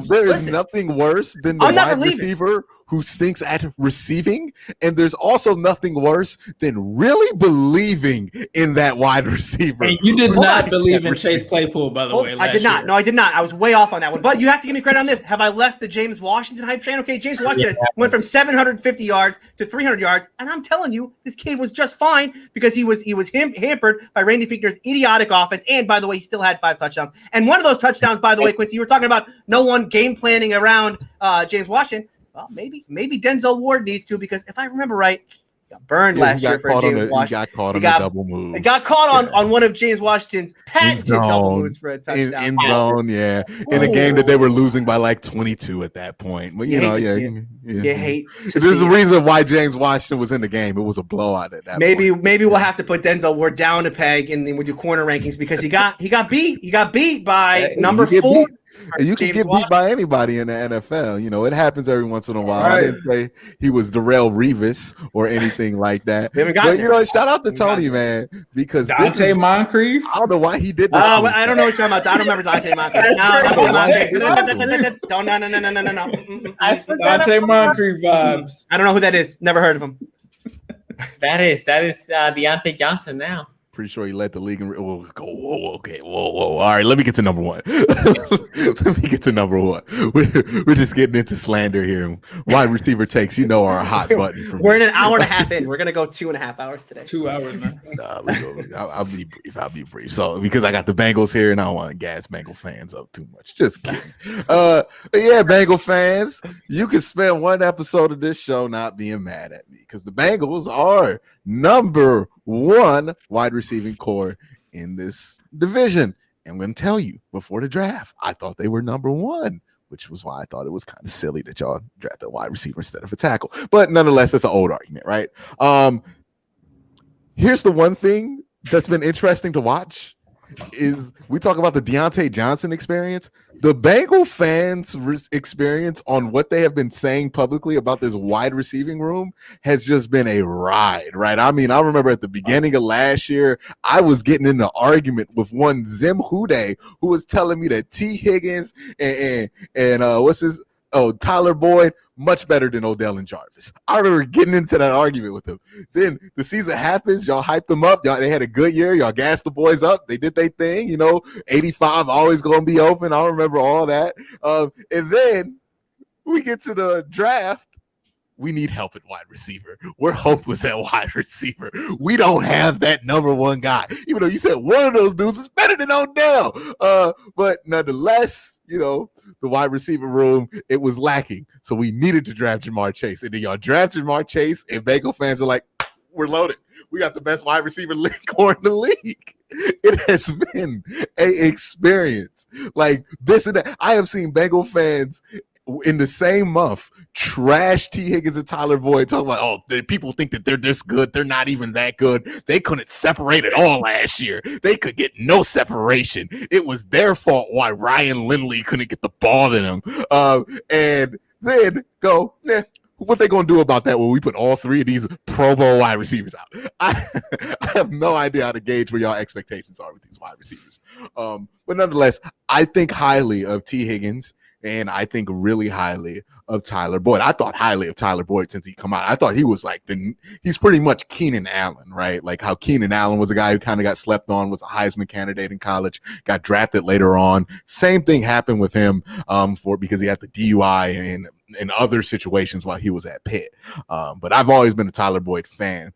There is nothing worse than the wide receiver who stinks at receiving, and there's also nothing worse than really believing in that wide receiver. And you did who not stinks believe at in receiving. Chase Claypool, by the way. I did not. No, I did not. I was way off on that one. But you have to give me credit on this. Have I left the James Washington hype train? Okay, James Washington went from 750 yards to 300 yards, and I'm telling you, this kid was just fine because he was hampered by Randy Fichtner's idiotic offense. And by the way, he still had 5 touchdowns. And one of those touchdowns, by the way, Quincy, you were talking about no one game planning around James Washington. Well, maybe Denzel Ward needs to, because if I remember right, he got burned last year for James Washington. He got caught on a double move. He got caught on one of James Washington's patented double moves for a touchdown. In zone, yeah. In a game that they were losing by like 22 at that point. But you hate. There's a reason why James Washington was in the game. It was a blowout at that point. Maybe we'll have to put Denzel Ward down a peg and then we'll do corner rankings, because he got beat. He got beat by number 4. You can get beat by anybody in the NFL. You know, it happens every once in a while. Right. I didn't say he was Darrell Revis or anything like that. But, shout out to Tony, man, because Dante Moncrief. I don't know why he did this. I don't know what you're talking about. I don't remember Dante Moncrief. No. Dante Moncrief vibes. I don't know who that is. Never heard of him. That is Deontay Johnson now. Pretty sure he led the league. Whoa. All right, let me get to number 1. We're just getting into slander here. Wide receiver takes, are a hot button for me. We're in an hour and a half in. We're going to go 2.5 hours today. 2 hours, man. I'll be brief. So, because I got the Bengals here and I don't want to gas Bengal fans up too much. Just kidding. Bengal fans, you can spend one episode of this show not being mad at me, because the Bengals are number 1 wide receiving core in this division. And I'm going to tell you, before the draft, I thought they were number 1, which was why I thought it was kind of silly that y'all drafted a wide receiver instead of a tackle. But nonetheless, that's an old argument, right? Here's the one thing that's been interesting to watch is we talk about the Deontay Johnson experience. The Bengal fans' experience on what they have been saying publicly about this wide receiving room has just been a ride, right? I mean, I remember at the beginning of last year, I was getting in an argument with one Zim Hude, who was telling me that T. Higgins and Tyler Boyd much better than Odell and Jarvis. I remember getting into that argument with him. Then the season happens. Y'all hyped them up. They had a good year. Y'all gassed the boys up. They did their thing. 85 always going to be open. I remember all that. And then we get to the draft. We need help at wide receiver. We're hopeless at wide receiver. We don't have that number 1 guy. Even though you said one of those dudes is better than Odell. But nonetheless, the wide receiver room, it was lacking. So we needed to draft Jamar Chase. And then y'all drafted Jamar Chase, and Bengal fans are like, we're loaded. We got the best wide receiver core in the league. It has been an experience like this and that. I have seen Bengal fans in the same month trash T. Higgins and Tyler Boyd, talking about, people think that they're this good. They're not even that good. They couldn't separate at all last year. They could get no separation. It was their fault why Ryan Lindley couldn't get the ball in him. And then go, what they going to do about that when we put all 3 of these Pro Bowl wide receivers out? I have no idea how to gauge where y'all expectations are with these wide receivers. But nonetheless, I think highly of T. Higgins, and I think really highly of Tyler Boyd. I thought highly of Tyler Boyd since he come out. I thought he was like he's pretty much Keenan Allen, right? Like how Keenan Allen was a guy who kind of got slept on, was a Heisman candidate in college, got drafted later on. Same thing happened with him because he had the DUI and in other situations while he was at Pitt. But I've always been a Tyler Boyd fan.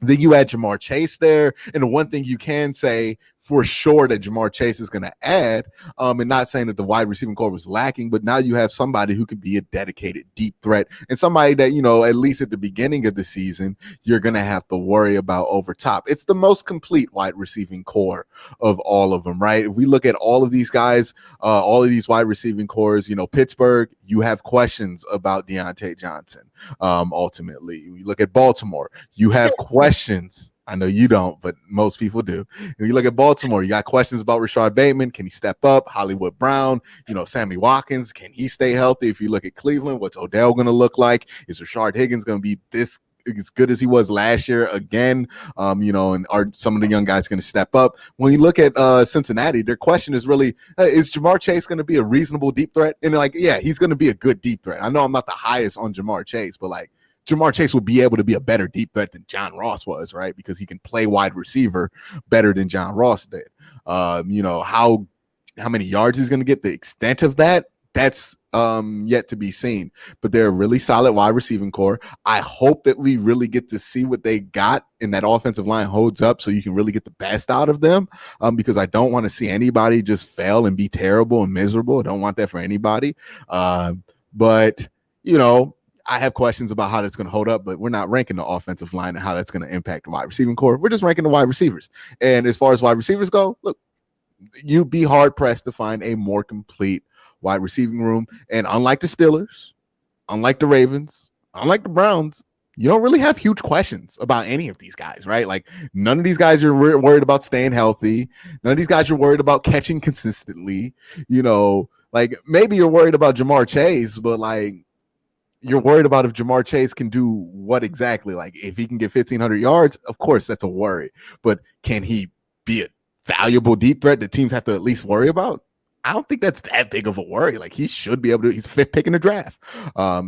Then you add Jamar Chase there, and the one thing you can say for sure that Jamar Chase is going to add, and not saying that the wide receiving core was lacking, but now you have somebody who can be a dedicated deep threat and somebody that, at least at the beginning of the season, you're going to have to worry about over top. It's the most complete wide receiving core of all of them, right? If we look at all of these guys, all of these wide receiving cores, Pittsburgh, you have questions about Deontay Johnson. Ultimately, we look at Baltimore, you have questions. I know you don't, but most people do. If you look at Baltimore, you got questions about Rashard Bateman. Can he step up? Hollywood Brown, Sammy Watkins, can he stay healthy? If you look at Cleveland, what's Odell going to look like? Is Rashard Higgins going to be this as good as he was last year again? And are some of the young guys going to step up? When you look at Cincinnati, their question is really, is Jamar Chase going to be a reasonable deep threat? And like, yeah, he's going to be a good deep threat. I know I'm not the highest on Jamar Chase, but like Jamar Chase will be able to be a better deep threat than John Ross was, right? Because he can play wide receiver better than John Ross did. How many yards he's going to get, the extent of that's yet to be seen. But they're a really solid wide receiving core. I hope that we really get to see what they got and that offensive line holds up so you can really get the best out of them, because I don't want to see anybody just fail and be terrible and miserable. I don't want that for anybody. But I have questions about how that's going to hold up, but we're not ranking the offensive line and how that's going to impact the wide receiving core. We're just ranking the wide receivers. And as far as wide receivers go, look, you'd be hard pressed to find a more complete wide receiving room. And unlike the Steelers, unlike the Ravens, unlike the Browns, you don't really have huge questions about any of these guys, right? Like none of these guys are worried about staying healthy. None of these guys are worried about catching consistently. Like maybe you're worried about Jamar Chase, but like you're worried about if Jamar Chase can do what exactly? Like if he can get 1,500 yards, of course that's a worry. But can he be a valuable deep threat that teams have to at least worry about? I don't think that's that big of a worry. Like he should be able to. He's fifth pick in the draft. I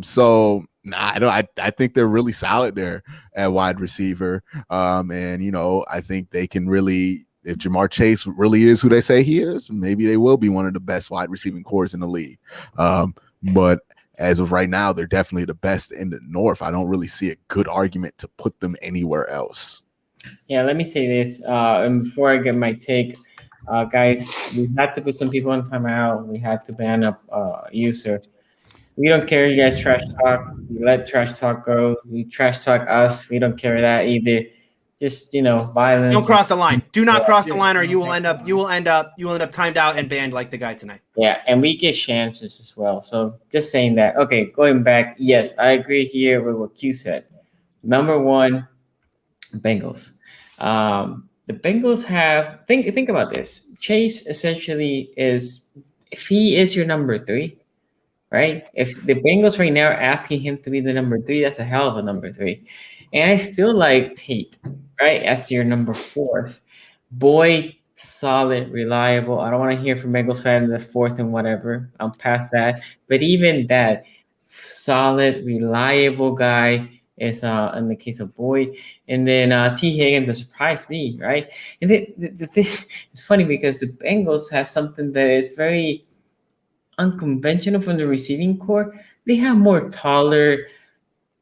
think they're really solid there at wide receiver. I think they can really, if Jamar Chase really is who they say he is, maybe they will be one of the best wide receiving cores in the league. But as of right now, they're definitely the best in the North. I don't really see a good argument to put them anywhere else. Yeah, let me say this. And before I get my take, guys, we had to put some people on timeout. We had to ban a user. We don't care you guys trash talk. We let trash talk go. We trash talk us. We don't care that either. Just violence. Don't cross the line. Do not cross the line, or you will end up timed out and banned like the guy tonight. Yeah, and we get chances as well. So just saying that. Okay, going back. Yes, I agree here with what Q said. Number one, Bengals. The Bengals have think about this. Chase essentially is, if he is your number 3, right? If the Bengals right now are asking him to be the number 3, that's a hell of a number 3. And I still like Tate, right, as your number 4th. Boyd, solid, reliable. I don't want to hear from Bengals fan in the 4th and whatever. I'm past that. But even that, solid, reliable guy is in the case of Boyd. And then T. Higgins surprised me, right? And the thing, it's funny because the Bengals have something that is very unconventional from the receiving core. They have more taller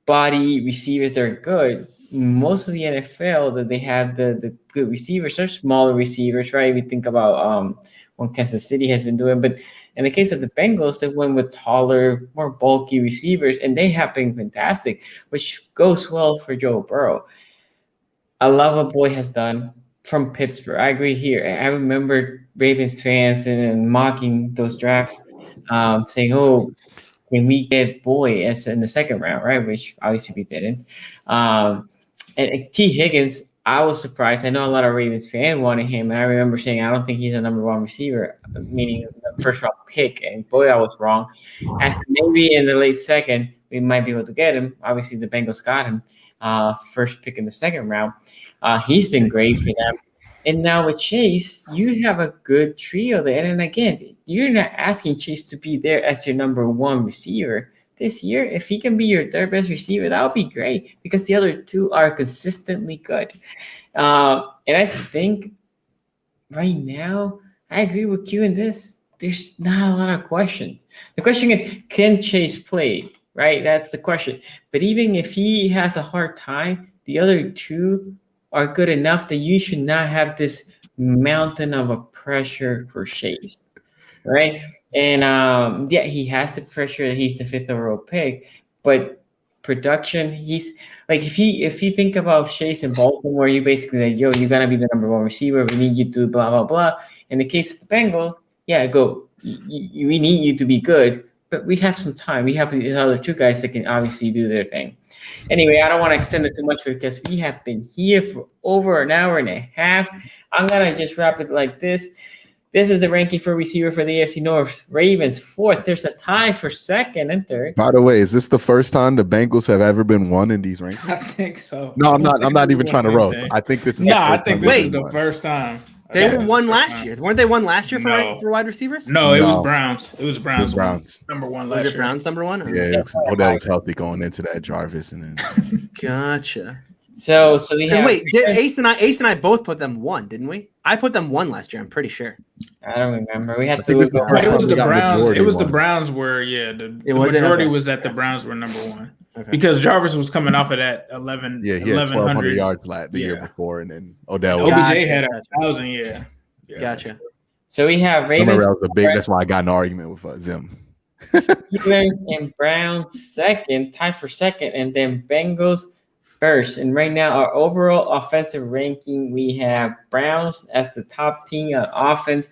body receivers that are good. Most of the NFL that they have the good receivers are smaller receivers, right? We think about what Kansas City has been doing, but in the case of the Bengals, they went with taller, more bulky receivers, and they have been fantastic, which goes well for Joe Burrow. I love what Boyd has done from Pittsburgh. I agree here. I remember Ravens fans and mocking those drafts, saying, "Oh, can we get Boyd as in the second round?" Right, which obviously we didn't. And T. Higgins, I was surprised. I know a lot of Ravens fans wanted him, and I remember saying, "I don't think he's a number 1 receiver," meaning the first round pick. And boy, I was wrong. As maybe in the late second, we might be able to get him. Obviously, the Bengals got him first pick in the second round. He's been great for them. And now with Chase, you have a good trio there. And again, you're not asking Chase to be there as your number 1 receiver. This year, if he can be your 3rd best receiver, that would be great because the other 2 are consistently good. And I think right now, I agree with Q in this. There's not a lot of questions. The question is, can Chase play? Right? That's the question. But even if he has a hard time, the other 2 are good enough that you should not have this mountain of a pressure for Chase. Right. And he has the pressure that he's the 5th overall pick, but production, he's like, if you think about Chase in Baltimore, you basically like, yo, you're gonna be the number 1 receiver. We need you to blah blah blah. In the case of the Bengals, we need you to be good, but we have some time. We have the other 2 guys that can obviously do their thing. Anyway, I don't want to extend it too much because we have been here for over an hour and a half. I'm gonna just wrap it like this. This is the ranking for receiver for the AFC North. Ravens 4th. There's a tie for 2nd and 3rd. By the way, is this the first time the Bengals have ever been won in these rankings? I think so. No, I'm not. I'm not even trying to roast. I think this is. No, I think this is the the first time. They were one last year. Weren't they one last year for wide receivers? No, it was No. Browns. It was Browns. Browns. Number one Was last it year. Browns number one? Yeah, Odell was healthy going into that, Jarvis, and then Gotcha. So we And have. wait, did Ace and I both put them 1, didn't we? I put them 1 last year. I'm pretty sure. I don't remember. We had I think to. it's the first It was time the we got Browns. majority It was the one. Browns where the was it? majority Okay. was that the Browns were number one Okay. because Jarvis was coming off of that 11. Yeah, he had 1,200 1100 yards the year Yeah. before, and then Odell. OBJ Gotcha, had gotcha. 1,000. Yeah. Gotcha. So we have I Ravens, remember that was a big. That's why I got in an argument with Zim. Steelers, and Browns 2nd, tied for 2nd, and then Bengals 1st. And right now, our overall offensive ranking, we have Browns as the top team on offense,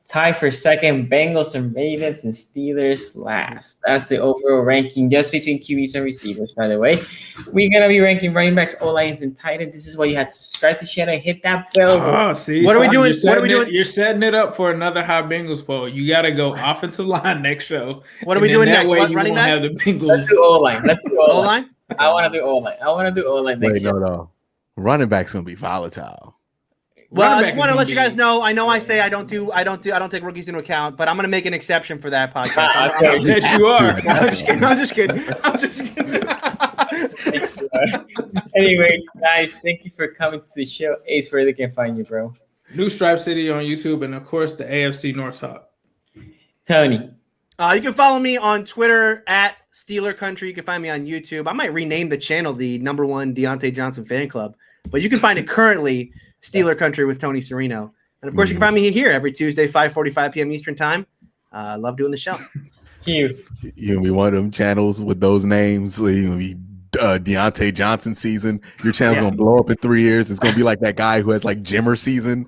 tied for 2nd, Bengals and Ravens, and Steelers last. That's the overall ranking, just between QBs and receivers, by the way. We're going to be ranking running backs, O-lines, and tight ends. This is why you have to subscribe to the channel and hit that bell. Oh, see, What are we son, doing? You're What are we setting doing? You're setting it up for another high Bengals poll. You got to go offensive line next show. What are And we then doing that next? way What, you running won't back? have the Bengals. Let's do O-line. Let's do O-line. O-line? I want to do O-line. I want to do O-line next Wait, year. no. Running back's gonna be volatile. Well, Running I back just is want to gonna let you guys be- know. I know I say I don't take rookies into account, but I'm going to make an exception for that podcast. Ah, I'm- okay. Yes, you are. I'm just kidding. I'm just kidding. Anyway, guys, thank you for coming to the show. Ace, where they can find you, bro? New Stripe City on YouTube, and of course the AFC North Talk. Tony. You can follow me on Twitter at Steeler Country. You can find me on YouTube. I might rename the channel the #1 Deontay Johnson Fan Club, but you can find it currently Steeler Country with Tony Serino. And of course, you can find me here every Tuesday, 5:45 p.m. Eastern Time. Love doing the show. Q. You'll be one of them channels with those names. You'll be Deontay Johnson season. Your channel's gonna blow up in 3 years. It's gonna be like that guy who has like Jimmer season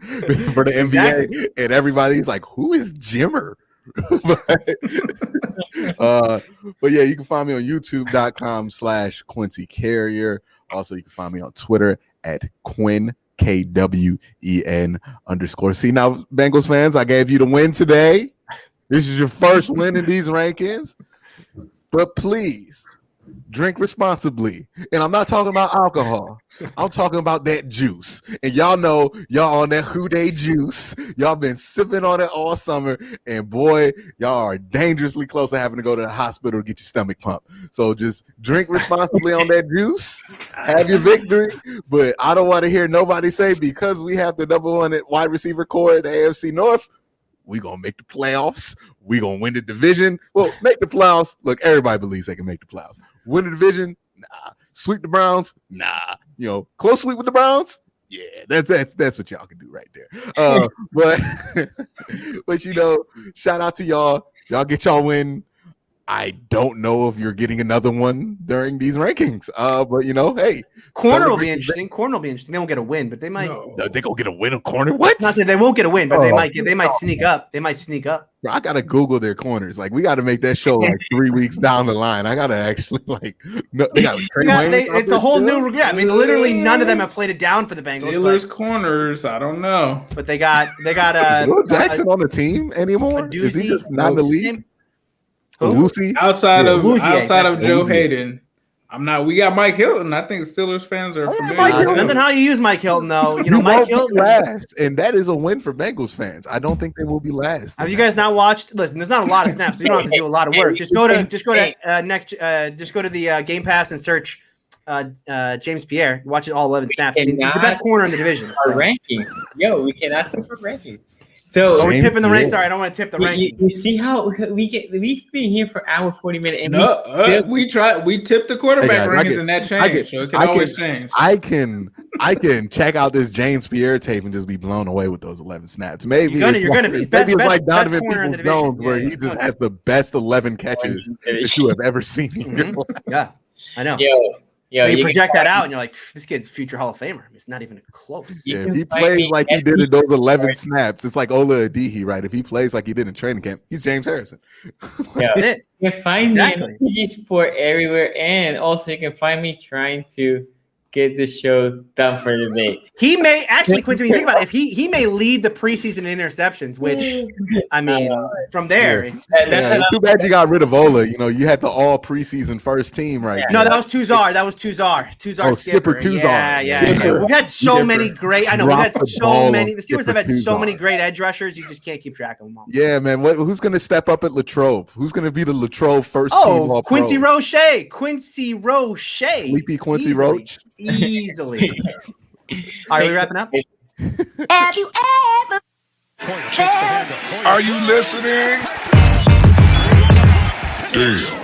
for the NBA, and everybody's like, "Who is Jimmer?" But yeah, you can find me on youtube.com/Quincy Carrier. Also, you can find me on Twitter at Quinn KWEN_. See, now, Bengals fans, I gave you the win today. This is your first win in these rankings. But please drink responsibly. And I'm not talking about alcohol. I'm talking about that juice. And y'all know y'all on that Houday juice. Y'all been sipping on it all summer. And boy, y'all are dangerously close to having to go to the hospital to get your stomach pumped. So just drink responsibly on that juice. Have your victory. But I don't want to hear nobody say because we have the #1 wide receiver core in the AFC North, we going to make the playoffs. We going to win the division. Well, make the playoffs. Look, everybody believes they can make the playoffs. Win the division? Nah. Sweep the Browns? Nah. You know, close sweep with the Browns? Yeah, that's what y'all can do right there. But you know, shout out to y'all. Y'all get y'all win. I don't know if you're getting another one during these rankings. But you know, hey, Corner will be interesting. Corner will be interesting. They won't get a win, but they might. No. They gonna get a win on corner. What? Not that they won't get a win, but they Oh. might get. They might sneak up. They might sneak up. Bro, I gotta Google their corners. Like we gotta make that show like 3 weeks down the line. I gotta actually like. No, they got Trey Yeah, Waynes out it's a there whole still? new. Yeah, I mean, literally none of them have played it down for the Bengals. Steelers corners. I don't know. But they got Is Will Jackson on the team anymore? Is he just not in the league? Who? Lucy? Outside of Woozier, outside of that's Joe Woozier. Hayden, I'm not. We got Mike Hilton. I think Steelers fans are Oh, yeah, familiar. Mike with Hilton. Depends on him. how you use Mike Hilton, though. You know, You Mike won't be Hilton. last, and that is a win for Bengals fans. I don't think they will be last. Have you guys not watched? Listen, there's not a lot of snaps, so you don't have to do a lot of work. Just go to the Game Pass and search James Pierre. Watch it all 11 snaps. I mean, he's the best corner in the division. Our So. rankings. Yo, we cannot tip our rankings. So Oh, we're James tipping the rank. Pierre. Sorry, I don't want to tip the ranking. you see how we've been here for hour 40 minutes. And No, we tried. We tipped the quarterback Hey, guys, rankings, and that I changed. get- So it can I always can- change. I can check out this James Pierre tape and just be blown away with those 11 snaps. Maybe You're gonna be. maybe Best- it's best- like best Donovan corner in the Peoples-Jones, division. where Yeah, he just has the best 11 catches that you have ever seen in your Mhm. life. Yeah, I know. Yo, you you project can that find- out, and you're like, this kid's future Hall of Famer. It's not even close. You Yeah, can if he find plays me like he at did in those 11 East- snaps, it's like Ola Adihi, right? If he plays like he did in training camp, he's James Harrison. Yeah. That's it. You can find Exactly. me on PG Sport everywhere, and also you can find me trying to get this show done for the day. He may actually, Quincy, when you think about it, if he may lead the preseason interceptions, which I mean, from there, it's too bad you got rid of Ola. You know, you had the all preseason first team right No, there. that was Tuzar. Tuzar Skipper Tuzar. Yeah. We've had so many great. I know we've had so many. The Steelers have had so many great edge rushers. You just can't keep track of them all. Yeah, man. Who's going to step up at Latrobe? Who's going to be the Latrobe first team? Oh, Quincy Roche. Sleepy Quincy Roach. Easily. Are we wrapping up? Have you ever? Are you listening? Damn.